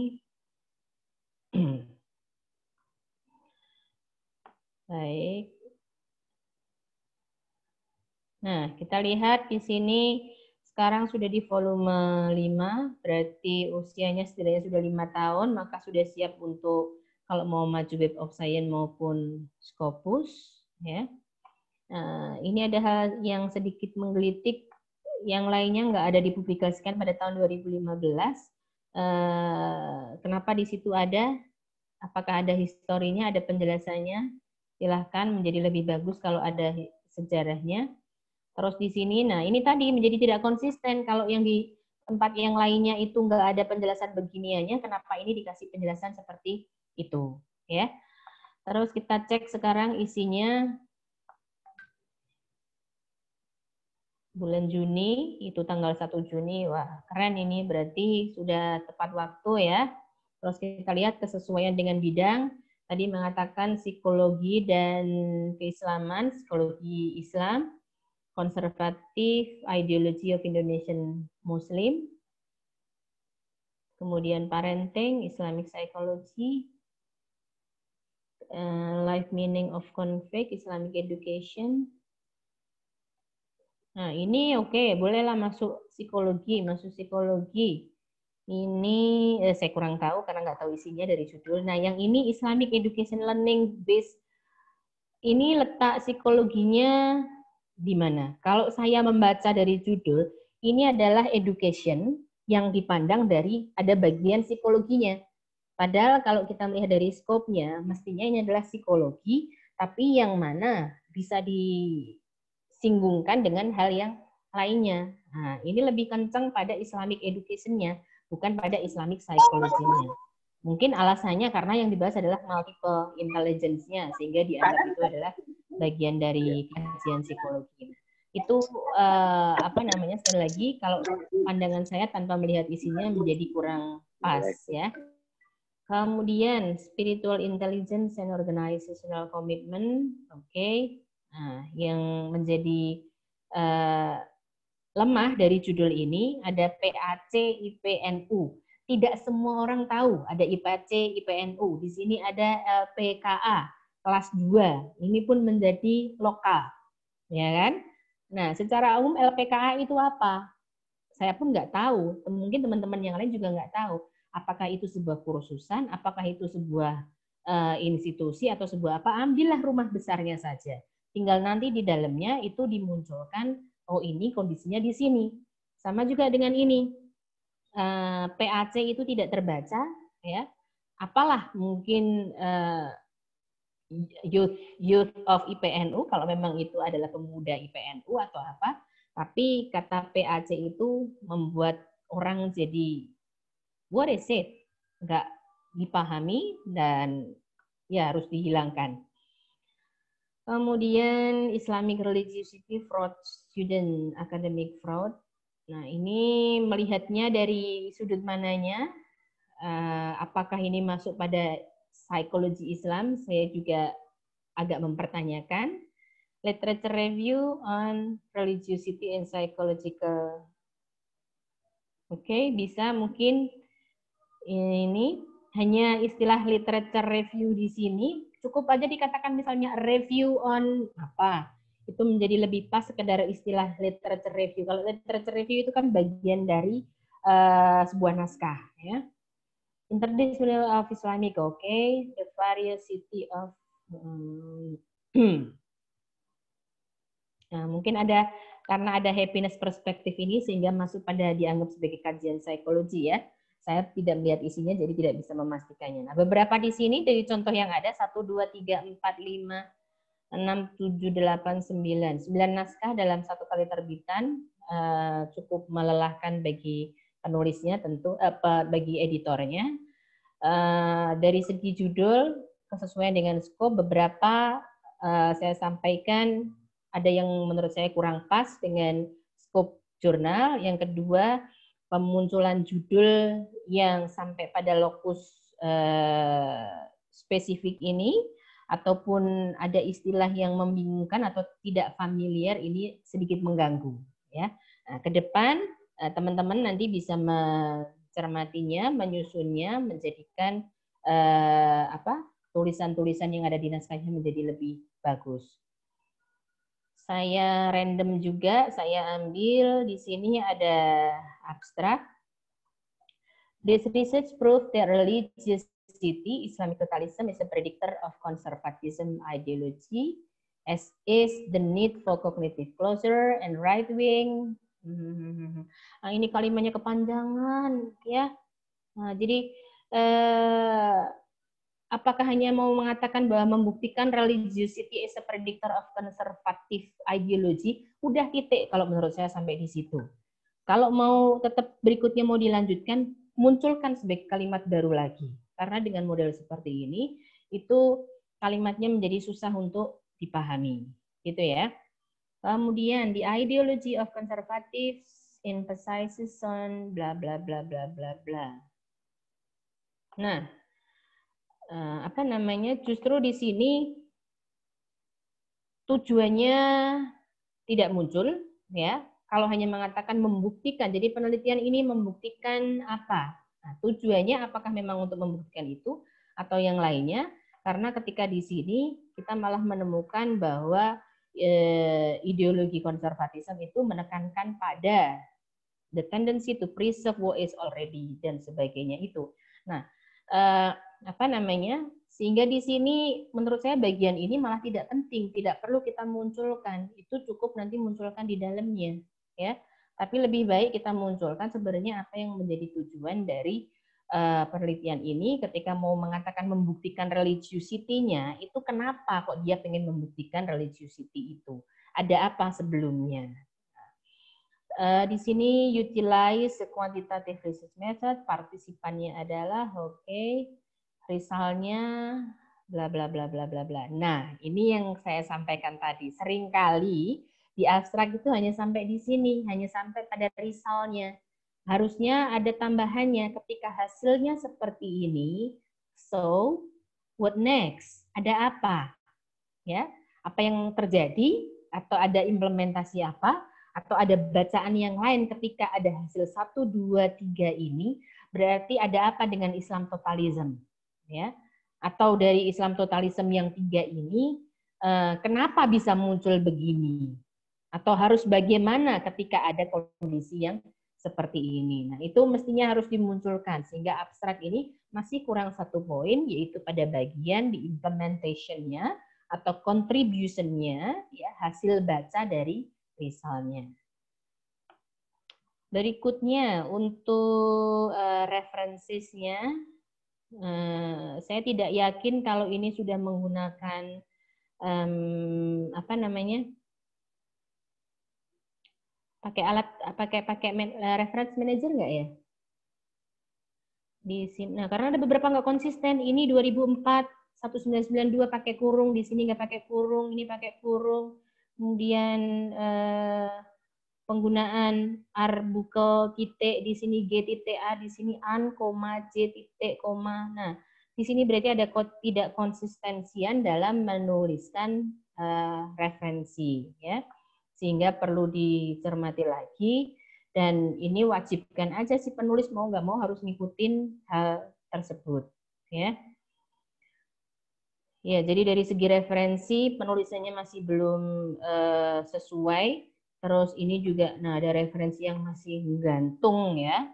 Baik. Nah, kita lihat di sini sekarang sudah di volume 5, berarti usianya setidaknya sudah 5 tahun, maka sudah siap untuk kalau mau maju Web of Science maupun Scopus. Ya. Nah, ini ada hal yang sedikit menggelitik, yang lainnya nggak ada dipublikasikan pada tahun 2015. Kenapa di situ ada? Apakah ada historinya, ada penjelasannya? Silahkan, menjadi lebih bagus kalau ada sejarahnya. Terus di sini, nah ini tadi menjadi tidak konsisten. Kalau yang di tempat yang lainnya itu nggak ada penjelasan beginiannya, kenapa ini dikasih penjelasan seperti itu, ya? Terus kita cek sekarang isinya bulan Juni, itu tanggal 1 Juni, wah keren ini, berarti sudah tepat waktu ya. Terus kita lihat kesesuaian dengan bidang, tadi mengatakan psikologi dan keislaman, psikologi Islam, konservatif, ideology of Indonesian Muslim, kemudian parenting, Islamic psychology, life meaning of conflict, Islamic education. Nah ini oke, bolehlah masuk psikologi, Ini saya kurang tahu karena nggak tahu isinya dari judul. Nah yang ini Islamic education learning based, ini letak psikologinya di mana? Kalau saya membaca dari judul, ini adalah education yang dipandang dari ada bagian psikologinya. Padahal kalau kita melihat dari skopnya, mestinya ini adalah psikologi, tapi yang mana bisa disinggungkan dengan hal yang lainnya. Nah, ini lebih kencang pada Islamic education-nya, bukan pada Islamic psychology-nya. Mungkin alasannya karena yang dibahas adalah multiple intelligence-nya, sehingga dianggap itu adalah bagian dari kajian psikologi. Itu sekali lagi kalau pandangan saya tanpa melihat isinya menjadi kurang pas ya. Kemudian spiritual intelligence and organizational commitment, oke. Nah, yang menjadi lemah dari judul ini ada PAC IPNU. Tidak semua orang tahu ada IPAC IPNU. Di sini ada LPKA kelas 2. Ini pun menjadi lokal. Ya kan? Nah, secara umum LPKA itu apa? Saya pun nggak tahu. Mungkin teman-teman yang lain juga nggak tahu. Apakah itu sebuah kursusan? Apakah itu sebuah institusi atau sebuah apa? Ambillah rumah besarnya saja. Tinggal nanti di dalamnya itu dimunculkan, oh ini kondisinya di sini. Sama juga dengan ini. PAC itu tidak terbaca, ya. Apalah mungkin youth of IPNU kalau memang itu adalah pemuda IPNU atau apa, tapi kata PAC itu membuat orang jadi what is it, nggak dipahami dan ya harus dihilangkan. Kemudian Islamic Religiosity Fraud Student Academic Fraud. Nah, ini melihatnya dari sudut mananya, apakah ini masuk pada psikologi Islam, saya juga agak mempertanyakan. Literature review on religiosity and psychological. Oke, bisa mungkin ini hanya istilah literature review di sini, cukup aja dikatakan misalnya review on apa. Itu menjadi lebih pas sekedar istilah literature review. Kalau literature review itu kan bagian dari sebuah naskah, ya. Interdisciplinary of Islamic, okay. The variety of nah, mungkin ada karena ada happiness perspektif ini sehingga masuk pada dianggap sebagai kajian psikologi ya. Saya tidak melihat isinya jadi tidak bisa memastikannya. Nah, beberapa di sini dari contoh yang ada 1 2 3 4 5 6 7 8 9 naskah dalam satu kali terbitan, cukup melelahkan bagi penulisnya tentu bagi editornya. Dari segi judul, kesesuaian dengan skop, beberapa saya sampaikan ada yang menurut saya kurang pas dengan skop jurnal. Yang kedua, pemunculan judul yang sampai pada lokus spesifik ini, ataupun ada istilah yang membingungkan atau tidak familiar, ini sedikit mengganggu. Ya, nah, ke depan teman-teman nanti bisa mencermatinya, menyusunnya, menjadikan tulisan-tulisan yang ada di naskahnya menjadi lebih bagus. Saya random juga, saya ambil di sini ada abstrak. This research proved that religiosity, Islamic totalism, is a predictor of conservatism ideology, as is the need for cognitive closure and right-wing. Nah, ini kalimatnya kepanjangan, ya. Nah, jadi apakah hanya mau mengatakan bahwa membuktikan religiosity is a predictor of conservative ideology? Udah titik kalau menurut saya sampai di situ. Kalau mau tetap berikutnya mau dilanjutkan, munculkan sebagai kalimat baru lagi. Karena dengan model seperti ini, itu kalimatnya menjadi susah untuk dipahami. Gitu ya. Kemudian, the ideology of conservatives emphasizes on bla bla bla bla bla bla. Nah, justru di sini tujuannya tidak muncul, ya. Kalau hanya mengatakan membuktikan, jadi penelitian ini membuktikan apa? Nah, tujuannya apakah memang untuk membuktikan itu atau yang lainnya? Karena ketika di sini kita malah menemukan bahwa ideologi konservatisme itu menekankan pada the tendency to preserve what is already dan sebagainya itu. Nah, sehingga di sini menurut saya bagian ini malah tidak penting, tidak perlu kita munculkan, itu cukup nanti munculkan di dalamnya, ya. Tapi lebih baik kita munculkan sebenarnya apa yang menjadi tujuan dari penelitian ini ketika mau mengatakan membuktikan religiosity-nya, itu kenapa kok dia pengen membuktikan religiosity itu? Ada apa sebelumnya? Di sini utilize the quantitative research method, partisipannya adalah risalnya bla bla bla bla bla bla. Nah, ini yang saya sampaikan tadi. Seringkali di abstrak itu hanya sampai di sini, hanya sampai pada risalnya. Harusnya ada tambahannya ketika hasilnya seperti ini. So, what next? Ada apa? Ya, apa yang terjadi atau ada implementasi apa? Atau ada bacaan yang lain ketika ada hasil 1, 2, 3 ini, berarti ada apa dengan Islam totalism? Ya, atau dari Islam totalism yang 3 ini, kenapa bisa muncul begini? Atau harus bagaimana ketika ada kondisi yang seperti ini? Nah, itu mestinya harus dimunculkan, sehingga abstrak ini masih kurang 1 poin, yaitu pada bagian di implementation-nya atau contribution-nya, ya, hasil baca dari risalnya. Berikutnya untuk referensinya, saya tidak yakin kalau ini sudah menggunakan pakai reference manager nggak ya? Di sini, nah karena ada beberapa nggak konsisten. Ini 2004 1992 pakai kurung, di sini nggak pakai kurung, ini pakai kurung. Kemudian penggunaan arbukel titik, di sini G titik A, di sini an, J titik, Nah, di sini berarti ada tidak konsistensian dalam menuliskan referensi, ya, sehingga perlu dicermati lagi. Dan ini wajibkan aja si penulis mau nggak mau harus ngikutin hal tersebut, ya. Ya, jadi dari segi referensi penulisannya masih belum sesuai. Terus ini juga, nah ada referensi yang masih gantung, ya.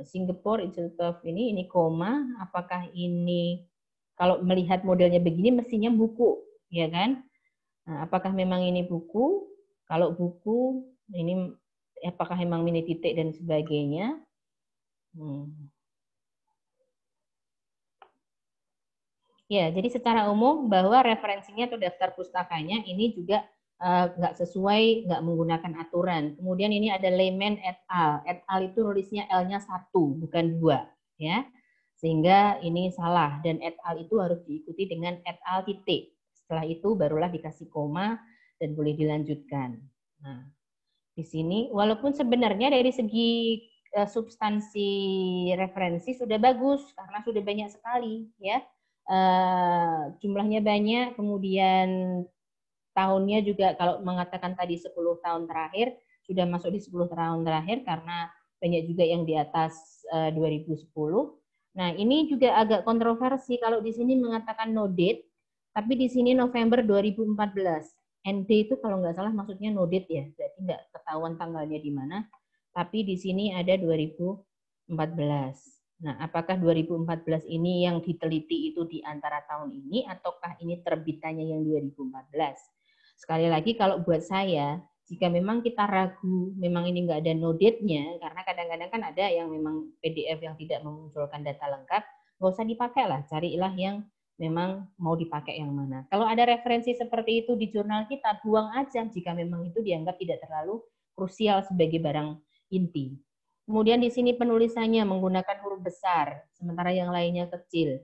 Singapore Institute of ini koma. Apakah ini kalau melihat modelnya begini mestinya buku, ya kan? Nah, apakah memang ini buku? Kalau buku ini apakah memang mini titik dan sebagainya? Ya, jadi secara umum bahwa referensinya atau daftar pustakanya ini juga nggak sesuai, nggak menggunakan aturan. Kemudian ini ada Lehman et al. Et al itu nulisnya L-nya 1, bukan 2. Ya. Sehingga ini salah. Dan et al itu harus diikuti dengan et al titik. Setelah itu barulah dikasih koma dan boleh dilanjutkan. Nah, di sini, walaupun sebenarnya dari segi substansi referensi sudah bagus, karena sudah banyak sekali. Ya. Jumlahnya banyak, kemudian tahunnya juga kalau mengatakan tadi 10 tahun terakhir, sudah masuk di 10 tahun terakhir karena banyak juga yang di atas 2010. Nah, ini juga agak kontroversi kalau di sini mengatakan no date, tapi di sini November 2014. ND itu kalau nggak salah maksudnya no date ya, berarti nggak ketahuan tanggalnya di mana, tapi di sini ada 2014. Nah, apakah 2014 ini yang diteliti itu di antara tahun ini, ataukah ini terbitannya yang 2014? Sekali lagi kalau buat saya, jika memang kita ragu, memang ini nggak ada no date-nya, karena kadang-kadang kan ada yang memang PDF yang tidak memunculkan data lengkap, nggak usah dipakai lah, carilah yang memang mau dipakai yang mana. Kalau ada referensi seperti itu di jurnal kita, buang aja jika memang itu dianggap tidak terlalu krusial sebagai barang inti. Kemudian di sini penulisannya menggunakan huruf besar, sementara yang lainnya kecil.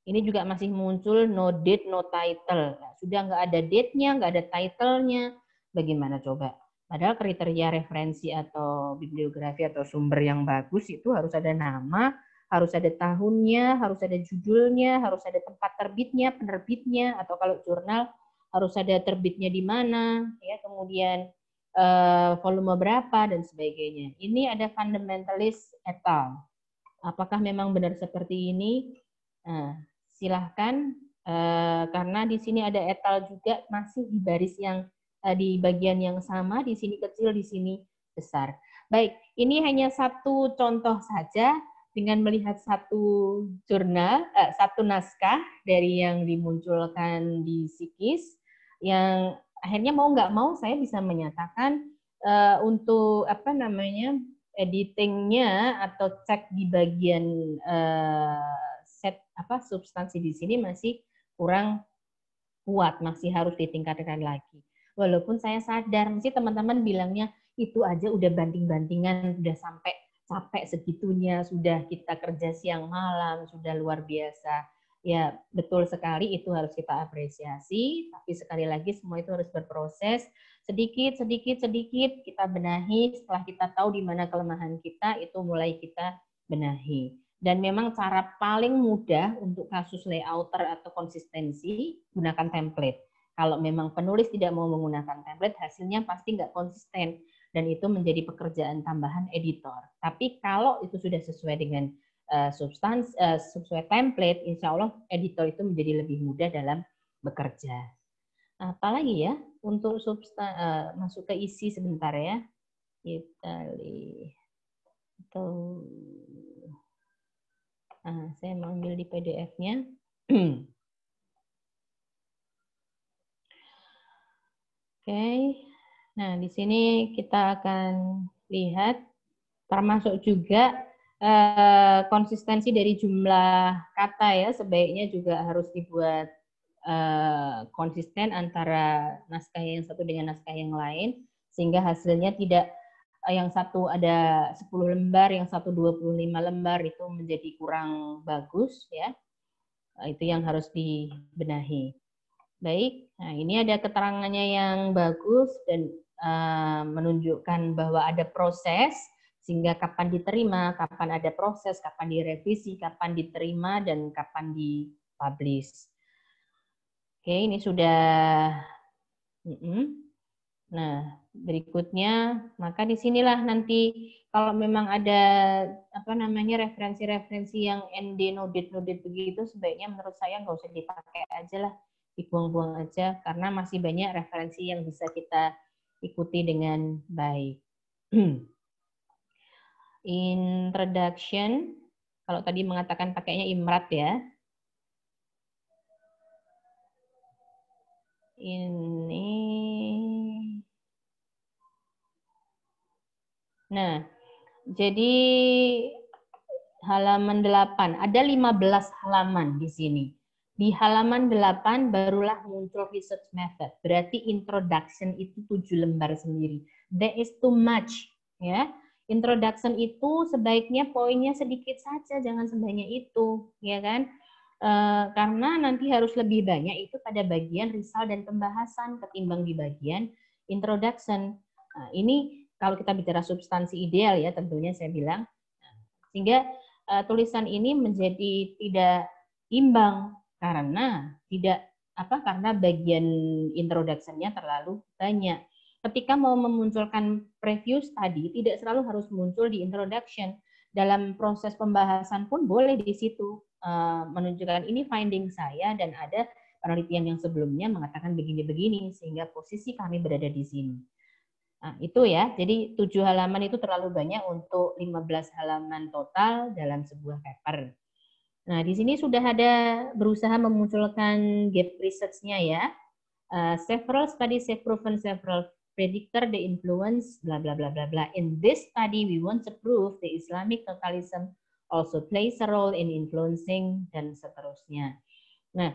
Ini juga masih muncul no date, no title. Nah, sudah nggak ada date-nya, nggak ada title-nya. Bagaimana coba? Padahal kriteria referensi atau bibliografi atau sumber yang bagus itu harus ada nama, harus ada tahunnya, harus ada judulnya, harus ada tempat terbitnya, penerbitnya, atau kalau jurnal harus ada terbitnya di mana, ya, kemudian volume berapa, dan sebagainya. Ini ada fundamentalist et al. Apakah memang benar seperti ini? Nah, silahkan, karena di sini ada et al juga masih di baris yang di bagian yang sama, di sini kecil, di sini besar. Baik, ini hanya satu contoh saja dengan melihat satu jurnal, satu naskah dari yang dimunculkan di Psikis, yang akhirnya mau nggak mau saya bisa menyatakan untuk apa namanya editingnya atau cek di bagian set apa substansi di sini masih kurang kuat, masih harus ditingkatkan lagi. Walaupun saya sadar, mesti teman-teman bilangnya itu aja udah banting-bantingan, udah sampai capek segitunya, sudah kita kerja siang malam, sudah luar biasa. Ya, betul sekali itu harus kita apresiasi, tapi sekali lagi semua itu harus berproses, sedikit kita benahi, setelah kita tahu di mana kelemahan kita, itu mulai kita benahi. Dan memang cara paling mudah untuk kasus layouter atau konsistensi, gunakan template. Kalau memang penulis tidak mau menggunakan template, hasilnya pasti nggak konsisten. Dan itu menjadi pekerjaan tambahan editor. Tapi kalau itu sudah sesuai dengan sesuai template, insya Allah editor itu menjadi lebih mudah dalam bekerja. Apalagi ya, untuk masuk ke isi sebentar ya. Kita lihat. Saya mengambil di PDF-nya. Oke. Nah, di sini kita akan lihat termasuk juga konsistensi dari jumlah kata ya, sebaiknya juga harus dibuat konsisten antara naskah yang satu dengan naskah yang lain, sehingga hasilnya tidak yang satu ada 10 lembar, yang satu 25 lembar, itu menjadi kurang bagus ya. Itu yang harus dibenahi. Baik, nah ini ada keterangannya yang bagus dan menunjukkan bahwa ada proses, sehingga kapan diterima, kapan ada proses, kapan direvisi, kapan diterima, dan kapan dipublish. Oke, ini sudah. Nah, berikutnya, maka disinilah nanti kalau memang ada apa namanya referensi-referensi yang ND no date begitu, sebaiknya menurut saya nggak usah dipakai aja lah, dibuang-buang aja, karena masih banyak referensi yang bisa kita ikuti dengan baik. Introduction, kalau tadi mengatakan pakainya Imrat ya. Ini. Nah, jadi halaman 8, ada 15 halaman di sini. Di halaman 8 barulah muncul research method. Berarti introduction itu 7 lembar sendiri. That is too much, ya. Introduction itu sebaiknya poinnya sedikit saja, jangan sebanyak itu, ya kan? Karena nanti harus lebih banyak itu pada bagian result dan pembahasan ketimbang di bagian introduction. Nah, ini kalau kita bicara substansi ideal ya, tentunya saya bilang, sehingga tulisan ini menjadi tidak imbang karena karena bagian introduction-nya terlalu banyak. Ketika mau memunculkan preview study, tidak selalu harus muncul di introduction. Dalam proses pembahasan pun boleh di situ menunjukkan ini finding saya dan ada penelitian yang sebelumnya mengatakan begini-begini sehingga posisi kami berada di sini. Nah, itu ya. Jadi 7 halaman itu terlalu banyak untuk 15 halaman total dalam sebuah paper. Nah, di sini sudah ada berusaha memunculkan gap research-nya ya. Several studies have proven several predictor the influence bla bla bla bla bla. In this study we want to prove the Islamic totalism also plays a role in influencing dan seterusnya. Nah,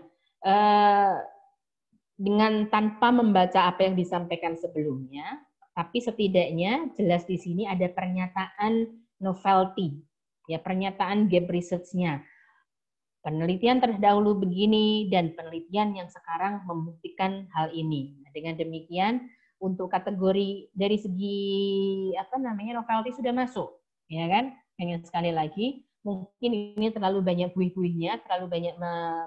dengan tanpa membaca apa yang disampaikan sebelumnya, tapi setidaknya jelas di sini ada pernyataan novelty, ya pernyataan gap research-nya. Penelitian terdahulu begini dan penelitian yang sekarang membuktikan hal ini. Nah, dengan demikian untuk kategori dari segi novelty sudah masuk, ya kan? Hanya sekali lagi mungkin ini terlalu banyak buih-buihnya, terlalu banyak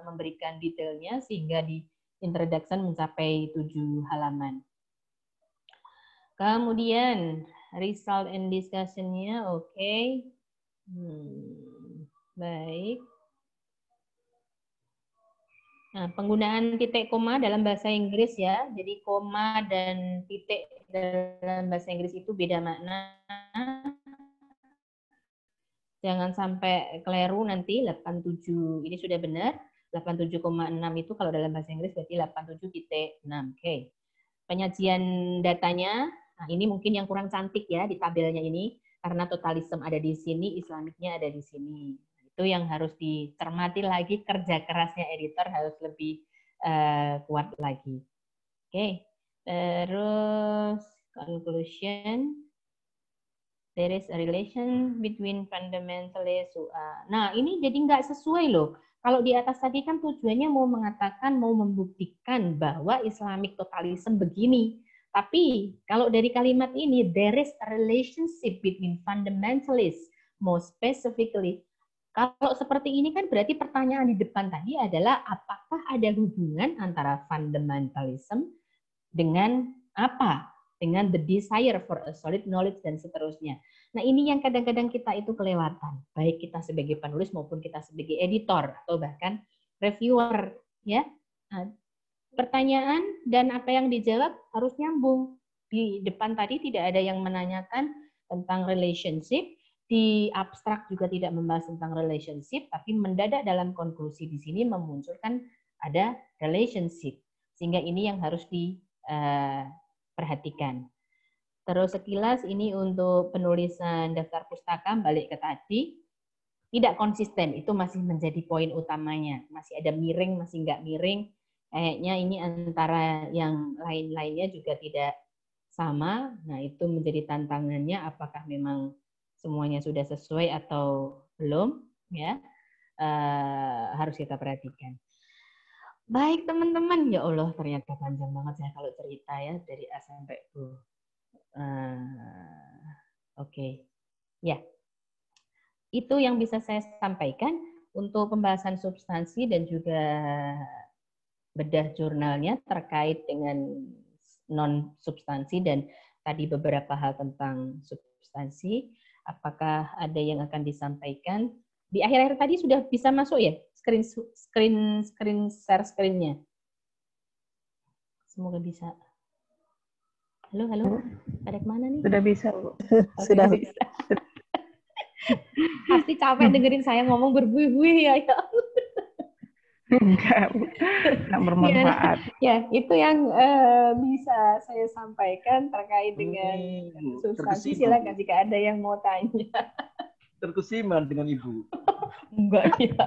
memberikan detailnya sehingga di introduction mencapai 7 halaman. Kemudian result and discussion-nya oke. Baik. Nah, penggunaan titik koma dalam bahasa Inggris ya. Jadi koma dan titik dalam bahasa Inggris itu beda makna. Jangan sampai keliru nanti 87 ini sudah benar. 87,6 itu kalau dalam bahasa Inggris berarti 87,6. Oke. Penyajian datanya, nah ini mungkin yang kurang cantik ya di tabelnya ini karena totalisme ada di sini, Islamiknya ada di sini. Itu yang harus dicermati lagi, kerja kerasnya editor harus lebih kuat lagi. Oke, terus conclusion. There is a relation between fundamentalist. Nah, ini jadi nggak sesuai loh. Kalau di atas tadi kan tujuannya mau mengatakan, mau membuktikan bahwa Islamic totalism begini. Tapi kalau dari kalimat ini, there is a relationship between fundamentalists, more specifically. Kalau seperti ini kan berarti pertanyaan di depan tadi adalah apakah ada hubungan antara fundamentalism dengan apa? Dengan the desire for a solid knowledge dan seterusnya. Nah, ini yang kadang-kadang kita itu kelewatan, baik kita sebagai penulis maupun kita sebagai editor atau bahkan reviewer, ya. Nah, pertanyaan dan apa yang dijawab harus nyambung. Di depan tadi tidak ada yang menanyakan tentang relationship, di abstrak juga tidak membahas tentang relationship, tapi mendadak dalam konklusi di sini memunculkan ada relationship. Sehingga ini yang harus diperhatikan. Terus sekilas ini untuk penulisan daftar pustaka, balik ke tadi, tidak konsisten, itu masih menjadi poin utamanya. Masih ada miring, masih nggak miring, kayaknya ini antara yang lain-lainnya juga tidak sama. Nah, itu menjadi tantangannya, apakah memang semuanya sudah sesuai atau belum, ya harus kita perhatikan. Baik teman-teman, ya Allah ternyata panjang banget saya kalau cerita ya dari A sampai U. Oke. Ya, itu yang bisa saya sampaikan untuk pembahasan substansi dan juga bedah jurnalnya terkait dengan non-substansi dan tadi beberapa hal tentang substansi. Apakah ada yang akan disampaikan? Di akhir-akhir tadi sudah bisa masuk ya share screen-nya. Semoga bisa. Halo, pada kemana nih? Sudah bisa, Bu. Sudah bisa. Pasti capek dengerin saya ngomong berbuih-buih ya. Enggak, Bu. Enggak bermanfaat. Ya, itu yang bisa saya sampaikan terkait dengan substansi. Silakan jika ada yang mau tanya. Terkesima dengan Ibu. Enggak ya.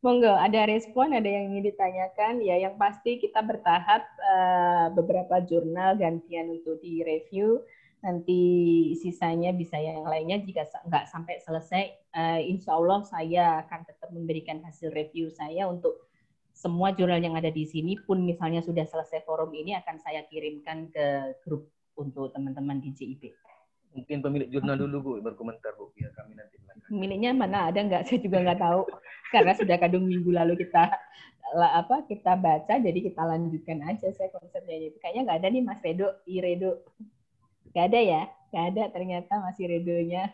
Monggo, ada respon, ada yang ingin ditanyakan. Ya, yang pasti kita bertahap beberapa jurnal gantian untuk direview. Nanti sisanya bisa yang lainnya jika nggak sampai selesai. Insya Allah saya akan tetap memberikan hasil review saya untuk semua jurnal yang ada di sini. Pun misalnya sudah selesai forum ini akan saya kirimkan ke grup untuk teman-teman di JIP. Mungkin pemilik jurnal dulu Bu berkomentar Bu, biar kami nanti belakang. Pemiliknya mana ada nggak? Saya juga nggak tahu karena sudah kadung minggu lalu kita baca, jadi kita lanjutkan aja. Saya konsepnya itu kayaknya nggak ada nih Mas Redo, Redo, nggak ada ya? Nggak ada ternyata masih Redonya.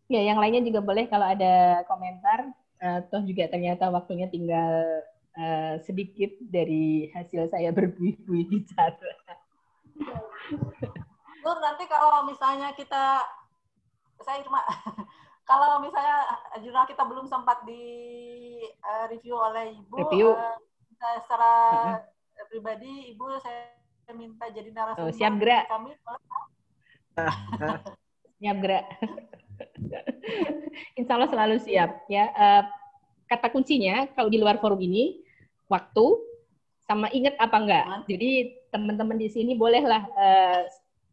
Ya, yang lainnya juga boleh kalau ada komentar. Toh juga ternyata waktunya tinggal sedikit dari hasil saya berbuih-buih bicara. Nur, nanti kalau misalnya saya cuma kalau misalnya jurnal kita belum sempat di review oleh Ibu, secara pribadi Ibu saya minta jadi narasumber siap gerak. Kami. Siap gerak. Insya Allah selalu siap ya. Kata kuncinya kalau di luar forum ini waktu sama ingat apa enggak. Jadi teman-teman di sini bolehlah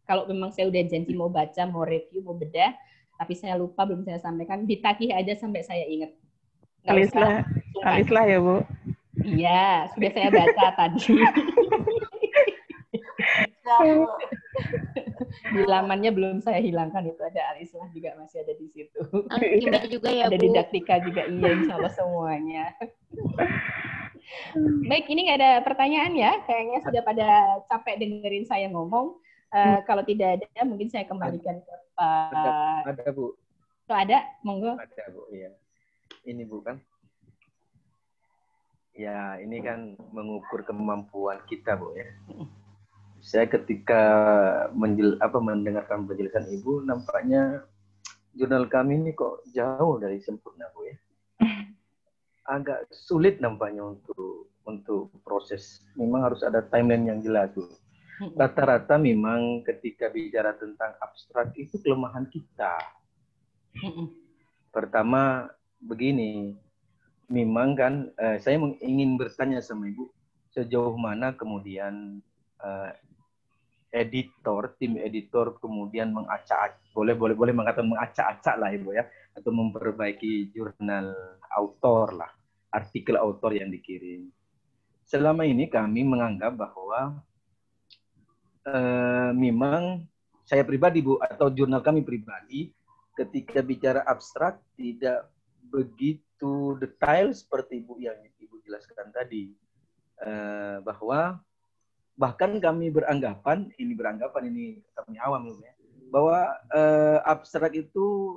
kalau memang saya udah janji mau baca, mau review, mau bedah, tapi saya lupa belum saya sampaikan, ditagih aja sampai saya ingat. Alislah ya Bu. Iya, sudah saya baca tadi. Di lamannya belum saya hilangkan, itu ada Alislah juga masih ada di situ. Indah juga ya, ada Bu. didaktika juga, iya insya Allah semuanya. Baik, ini nggak ada pertanyaan ya, kayaknya sudah pada capek dengerin saya ngomong. Kalau tidak ada, mungkin saya kembalikan ke Pak. Ada Bu. Itu ada, monggo. Ada Bu, iya. Ini Bu kan. Ya, ini kan mengukur kemampuan kita Bu ya. Saya ketika mendengarkan penjelasan Ibu, nampaknya jurnal kami ini kok jauh dari sempurna Bu ya. Agak sulit nampaknya untuk proses. Memang harus ada timeline yang jelas Bu. Rata-rata memang ketika bicara tentang abstrak itu kelemahan kita. Pertama begini, memang kan saya ingin bertanya sama Ibu, sejauh mana kemudian tim editor kemudian mengacak, boleh mengatakan mengacak-acak lah Ibu ya, atau memperbaiki jurnal autor lah, artikel autor yang dikirim. Selama ini kami menganggap bahwa memang saya pribadi Bu, atau jurnal kami pribadi, ketika bicara abstrak tidak begitu detail seperti Ibu yang Ibu jelaskan tadi, bahwa bahkan kami beranggapan ini kami awam ya, bahwa abstrak itu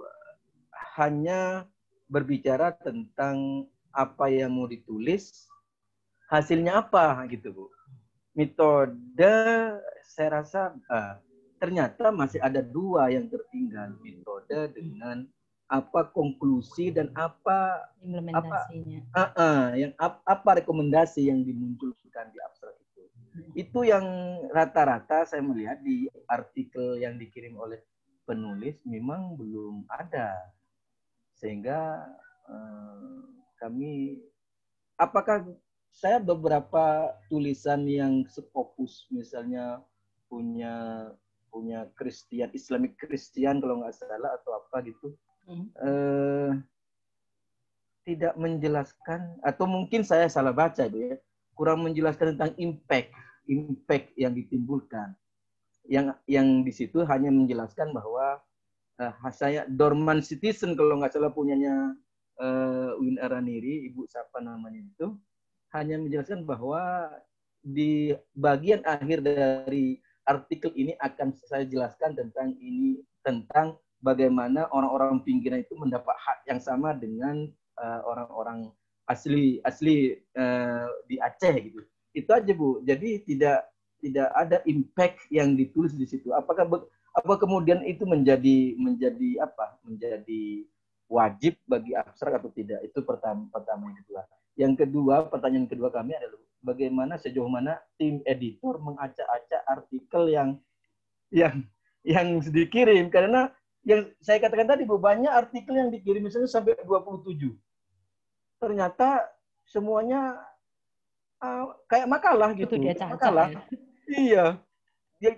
hanya berbicara tentang apa yang mau ditulis, hasilnya apa gitu Bu. Metode saya rasa ternyata masih ada dua yang tertinggal, metode dengan apa konklusi dan apa implementasinya. Apa rekomendasi yang dimunculkan di abstrak itu. Itu yang rata-rata saya melihat di artikel yang dikirim oleh penulis memang belum ada. Sehingga kami, apakah saya beberapa tulisan yang sefokus, misalnya punya Islamic Christian kalau nggak salah atau apa gitu, tidak menjelaskan, atau mungkin saya salah baca Bu ya, kurang menjelaskan tentang impact yang ditimbulkan. Yang di situ hanya menjelaskan bahwa saya dormant citizen kalau nggak salah punyanya Win Araniri, Ibu siapa namanya itu, hanya menjelaskan bahwa di bagian akhir dari artikel ini akan saya jelaskan tentang bagaimana orang-orang pinggiran itu mendapat hak yang sama dengan orang-orang asli di Aceh gitu. Itu aja Bu. Jadi tidak ada impact yang ditulis di situ. Apakah kemudian itu menjadi wajib bagi abstrak atau tidak? Itu pertama. Yang kedua. Pertanyaan kedua kami adalah bagaimana, sejauh mana tim editor mengacak-acak artikel yang dikirim, karena yang saya katakan tadi, Bu, banyak artikel yang dikirim misalnya sampai 27. Ternyata semuanya kayak makalah gitu. Itu dia cacat. Makalah. Ya? Iya.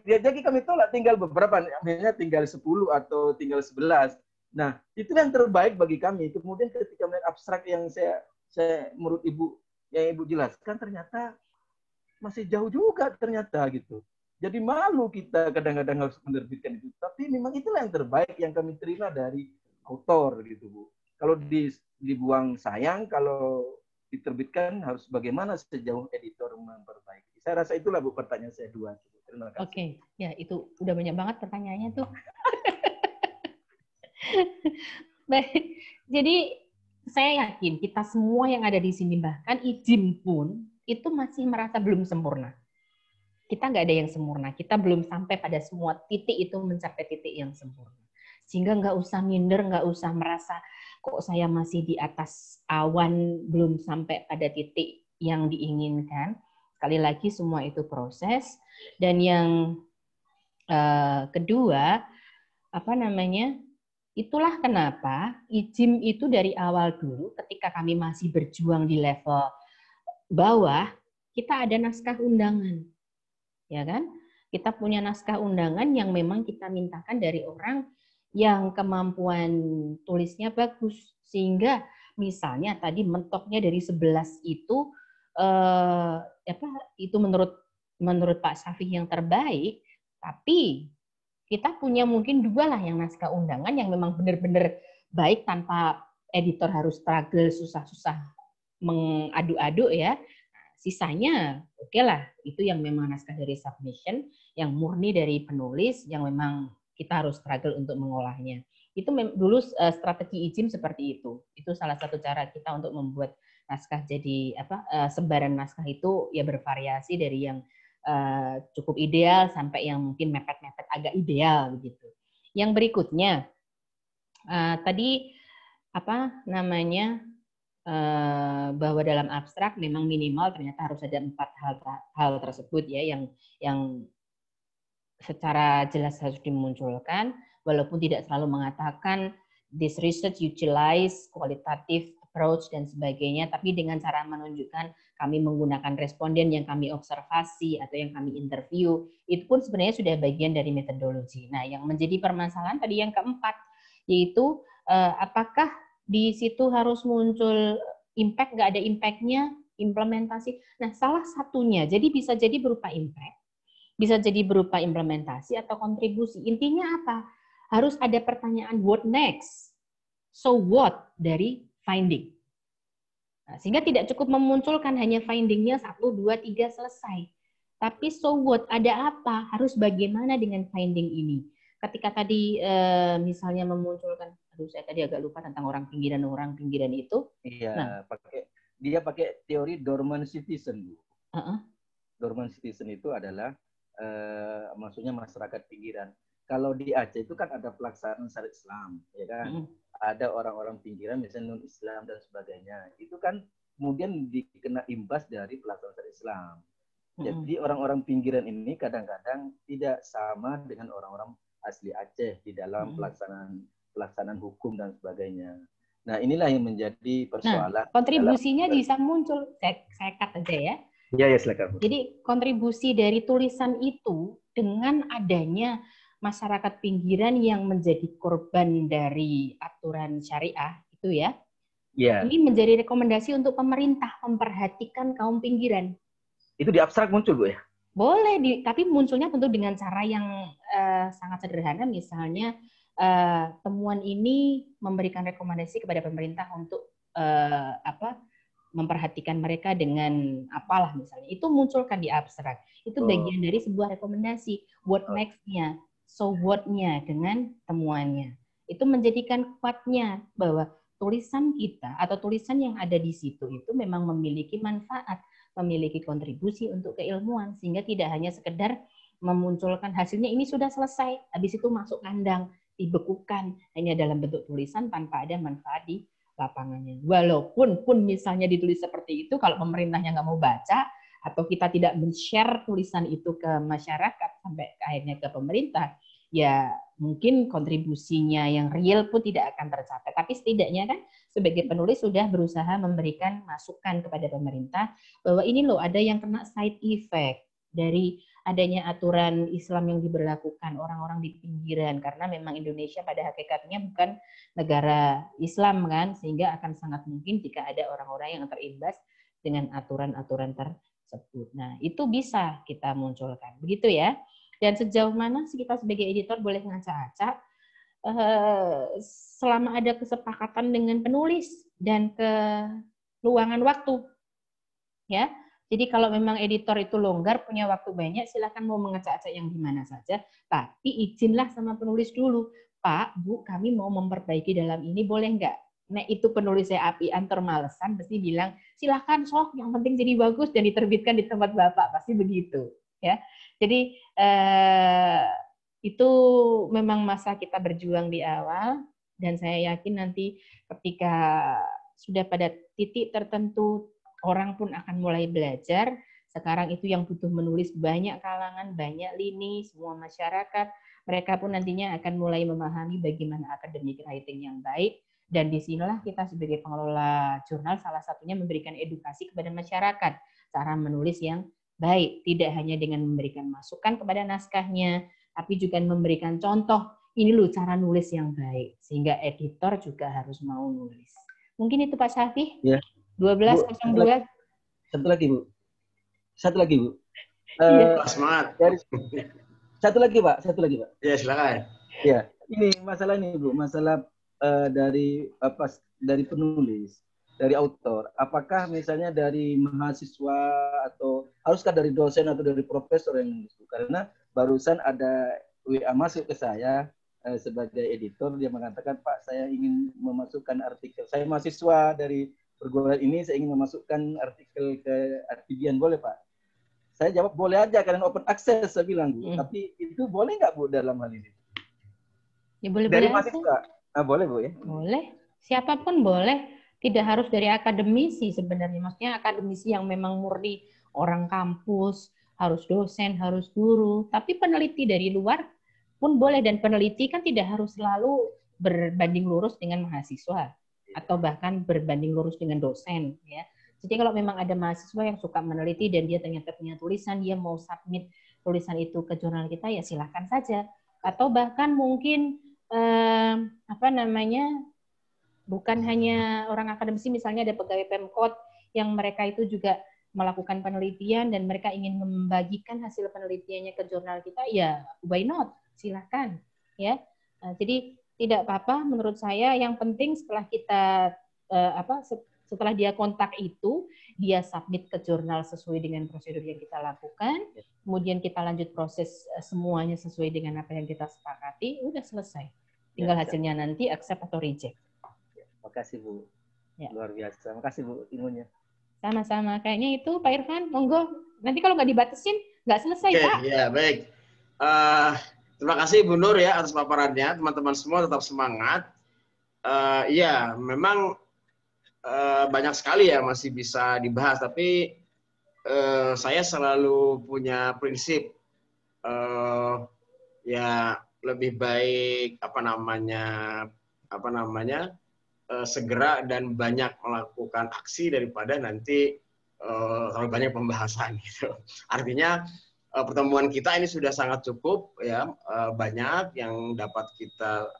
Jadi kami tolak tinggal beberapa, misalnya tinggal 10 atau tinggal 11. Nah, itu yang terbaik bagi kami. Kemudian ketika melihat abstrak yang saya menurut Ibu, yang Ibu jelaskan, ternyata masih jauh juga ternyata gitu. Jadi malu kita kadang-kadang harus menerbitkan itu. Tapi memang itulah yang terbaik yang kami terima dari autor gitu, Bu. Kalau dibuang sayang, kalau diterbitkan harus bagaimana sejauh editor memperbaiki. Saya rasa itulah, Bu, pertanyaan saya 2. Terima kasih. Oke, ya itu udah banyak banget pertanyaannya tuh. Baik, jadi saya yakin kita semua yang ada di sini, bahkan IJIM pun itu masih merasa belum sempurna. Kita nggak ada yang sempurna, kita belum sampai pada semua titik itu mencapai titik yang sempurna. Sehingga nggak usah minder, nggak usah merasa kok saya masih di atas awan, belum sampai pada titik yang diinginkan. Sekali lagi semua itu proses. Dan yang kedua, itulah kenapa IJIM itu dari awal dulu ketika kami masih berjuang di level bawah, kita ada naskah undangan. Ya kan? Kita punya naskah undangan yang memang kita mintakan dari orang yang kemampuan tulisnya bagus. Sehingga misalnya tadi mentoknya dari 11 itu itu menurut Pak Syafiq yang terbaik, tapi kita punya mungkin 2 lah yang naskah undangan yang memang benar-benar baik tanpa editor harus struggle susah-susah mengadu-adu ya. Sisanya oke lah, itu yang memang naskah dari submission, yang murni dari penulis, yang memang kita harus struggle untuk mengolahnya. Itu dulu strategi IJIM seperti itu. Itu salah satu cara kita untuk membuat naskah jadi sebaran naskah itu ya bervariasi dari yang cukup ideal sampai yang mungkin mepet-mepet agak ideal begitu. Yang berikutnya tadi bahwa dalam abstrak memang minimal ternyata harus ada 4 hal tersebut ya yang secara jelas harus dimunculkan, walaupun tidak selalu mengatakan this research utilize qualitative approach dan sebagainya, tapi dengan cara menunjukkan kami menggunakan responden yang kami observasi atau yang kami interview, itu pun sebenarnya sudah bagian dari metodologi. Nah, yang menjadi permasalahan tadi yang keempat, yaitu apakah di situ harus muncul impact, nggak ada impact-nya, implementasi. Nah, salah satunya, jadi bisa jadi berupa impact, bisa jadi berupa implementasi atau kontribusi. Intinya apa? Harus ada pertanyaan what next? So what dari finding? Nah, sehingga tidak cukup memunculkan hanya finding-nya 1, 2, 3 selesai. Tapi so what? Ada apa? Harus bagaimana dengan finding ini? Ketika tadi misalnya memunculkan, saya tadi agak lupa tentang orang pinggiran itu. Iya, nah, dia pakai teori dormant citizen, Bu. Dormant citizen itu adalah maksudnya masyarakat pinggiran. Kalau di Aceh itu kan ada pelaksanaan syariat Islam, ya kan? Ada orang-orang pinggiran, misalnya non-Islam dan sebagainya. Itu kan kemudian dikena imbas dari pelaksanaan syariat Islam. Jadi orang-orang pinggiran ini kadang-kadang tidak sama dengan orang-orang asli Aceh di dalam pelaksanaan hukum dan sebagainya. Nah, inilah yang menjadi persoalan. Nah, kontribusinya bisa muncul, saya cut aja ya. Ya, silakan. Jadi kontribusi dari tulisan itu dengan adanya masyarakat pinggiran yang menjadi korban dari aturan syariah itu ya. Yeah. Ini menjadi rekomendasi untuk pemerintah memperhatikan kaum pinggiran. Itu di abstrak muncul, Bu ya? Boleh, tapi munculnya tentu dengan cara yang sangat sederhana, misalnya temuan ini memberikan rekomendasi kepada pemerintah untuk memperhatikan mereka dengan apalah misalnya. Itu munculkan di abstrak. Itu bagian dari sebuah rekomendasi. What next-nya, so what-nya dengan temuannya. Itu menjadikan kuatnya bahwa tulisan kita atau tulisan yang ada di situ itu memang memiliki manfaat, memiliki kontribusi untuk keilmuan, sehingga tidak hanya sekedar memunculkan hasilnya ini sudah selesai, habis itu masuk kandang, dibekukan, hanya dalam bentuk tulisan tanpa ada manfaat di lapangannya. Walaupun pun misalnya ditulis seperti itu, kalau pemerintahnya nggak mau baca, atau kita tidak men-share tulisan itu ke masyarakat sampai akhirnya ke pemerintah, ya mungkin kontribusinya yang real pun tidak akan tercapai. Tapi setidaknya kan sebagai penulis sudah berusaha memberikan masukan kepada pemerintah bahwa ini loh ada yang kena side effect dari adanya aturan Islam yang diberlakukan orang-orang di pinggiran, karena memang Indonesia pada hakikatnya bukan negara Islam kan, sehingga akan sangat mungkin jika ada orang-orang yang terimbas dengan aturan-aturan tersebut. Nah, itu bisa kita munculkan. Begitu ya. Dan sejauh mana sih kita sebagai editor boleh ngacak-acak selama ada kesepakatan dengan penulis dan keluangan waktu. Ya. Jadi kalau memang editor itu longgar, punya waktu banyak, silakan mau mengacak-acak yang di mana saja, tapi izinlah sama penulis dulu. Pak, Bu, kami mau memperbaiki dalam ini, boleh nggak? Nah, itu penulis saya apian termalesan, pasti bilang, silakan sok, yang penting jadi bagus dan diterbitkan di tempat Bapak, pasti begitu. Ya, jadi itu memang masa kita berjuang di awal, dan saya yakin nanti ketika sudah pada titik tertentu, orang pun akan mulai belajar. Sekarang itu yang butuh menulis banyak kalangan, banyak lini, semua masyarakat. Mereka pun nantinya akan mulai memahami bagaimana academic writing yang baik. Dan disinilah kita sebagai pengelola jurnal salah satunya memberikan edukasi kepada masyarakat. Cara menulis yang baik. Tidak hanya dengan memberikan masukan kepada naskahnya, tapi juga memberikan contoh. Ini loh cara nulis yang baik. Sehingga editor juga harus mau nulis. Mungkin itu Pak Syafiq? Ya. 12.02. Satu lagi, Bu. Semangat. Satu lagi, Pak. Ya, silakan. Ya, ini masalah ini, Bu. Masalah dari penulis, dari autor. Apakah misalnya dari mahasiswa atau haruskah dari dosen atau dari profesor yang nulis? Karena barusan ada WA masuk ke saya sebagai editor, dia mengatakan, Pak, saya ingin memasukkan artikel. Saya mahasiswa dari perguruan ini, saya ingin memasukkan artikel ke Artibian, boleh Pak? Saya jawab, boleh aja, karena open access, saya bilang, Bu. Tapi itu boleh nggak, Bu, dalam hal ini? Ya boleh. Dari mahasiswa? Boleh, Bu, ya? Boleh. Siapapun boleh. Tidak harus dari akademisi sebenarnya. Maksudnya akademisi yang memang murni orang kampus, harus dosen, harus guru. Tapi peneliti dari luar pun boleh. Dan peneliti kan tidak harus selalu berbanding lurus dengan mahasiswa. Atau bahkan berbanding lurus dengan dosen, ya. Jadi kalau memang ada mahasiswa yang suka meneliti dan dia ternyata punya tulisan, dia mau submit tulisan itu ke jurnal kita, ya silahkan saja. Atau bahkan mungkin bukan hanya orang akademisi, misalnya ada pegawai Pemkot yang mereka itu juga melakukan penelitian dan mereka ingin membagikan hasil penelitiannya ke jurnal kita, ya why not, silahkan, ya. Jadi tidak apa-apa menurut saya, yang penting setelah kita setelah dia kontak itu, dia submit ke jurnal sesuai dengan prosedur yang kita lakukan, kemudian kita lanjut proses semuanya sesuai dengan apa yang kita sepakati, udah selesai. Tinggal hasilnya nanti accept atau reject. Makasih, Bu. Ya. Luar biasa. Makasih, Bu, ilmunya. Sama-sama. Kayaknya itu Pak Irfan, monggo. Nanti kalau nggak dibatasin, nggak selesai, Pak. Ya, baik. Terima kasih Bu Nur ya atas paparannya. Teman-teman semua tetap semangat. Iya, memang banyak sekali ya masih bisa dibahas. Tapi saya selalu punya prinsip ya lebih baik segera dan banyak melakukan aksi daripada nanti terlalu banyak pembahasan gitu. Artinya pertemuan kita ini sudah sangat cukup ya, banyak yang dapat kita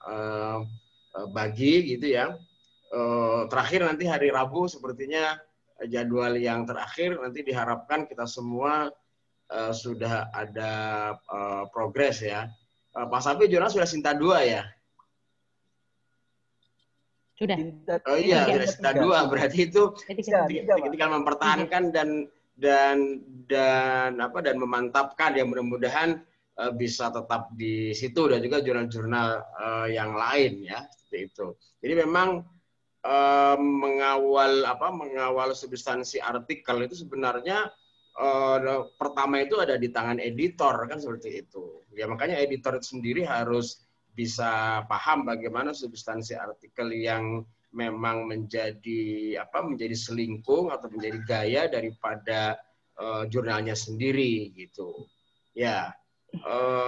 bagi gitu ya. Terakhir nanti hari Rabu sepertinya jadwal yang terakhir, nanti diharapkan kita semua sudah ada progres ya. Pak Safi jurnal sudah Sinta 2 ya? Sudah. Oh iya, sudah Sinta 2, berarti itu tinggal mempertahankan dan memantapkan, ya mudah-mudahan bisa tetap di situ, dan juga jurnal-jurnal yang lain ya, seperti itu. Jadi memang mengawal substansi artikel itu sebenarnya pertama itu ada di tangan editor, kan seperti itu. Ya makanya editor itu sendiri harus bisa paham bagaimana substansi artikel yang memang menjadi selingkung atau menjadi gaya daripada jurnalnya sendiri gitu. Ya,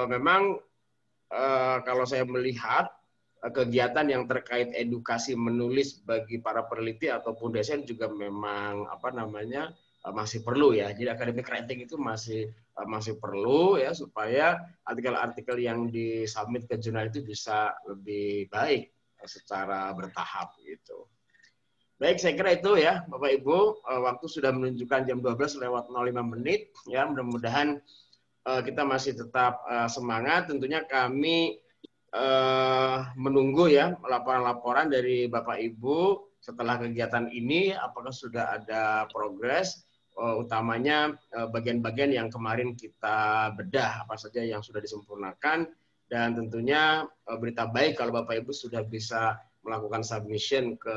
memang kalau saya melihat kegiatan yang terkait edukasi menulis bagi para peneliti ataupun dosen juga memang masih perlu ya. Jadi academic writing itu masih perlu ya, supaya artikel-artikel yang disubmit ke jurnal itu bisa lebih baik secara bertahap gitu. Baik, saya kira itu ya Bapak Ibu. Waktu sudah menunjukkan jam 12 lewat 05 menit ya. Mudah-mudahan kita masih tetap semangat. Tentunya kami menunggu ya laporan-laporan dari Bapak Ibu setelah kegiatan ini, apakah sudah ada progres, utamanya bagian-bagian yang kemarin kita bedah, apa saja yang sudah disempurnakan, dan tentunya berita baik kalau Bapak Ibu sudah bisa melakukan submission ke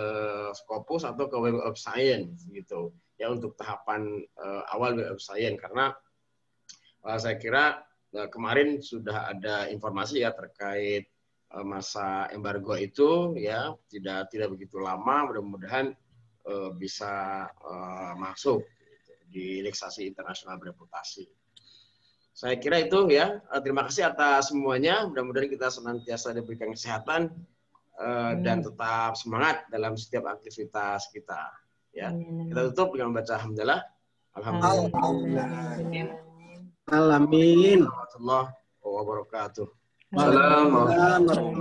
Scopus atau ke Web of Science gitu ya, untuk tahapan awal Web of Science, karena saya kira kemarin sudah ada informasi ya terkait masa embargo itu ya, tidak begitu lama, mudah-mudahan bisa masuk di indeksasi internasional bereputasi. Saya kira itu ya. Terima kasih atas semuanya. Mudah-mudahan kita senantiasa diberikan kesehatan dan tetap semangat dalam setiap aktivitas kita. Ya, kita tutup dengan membaca alhamdulillah. Alhamdulillah. Alamin. Warahmatullahi wabarakatuh. Assalamualaikum.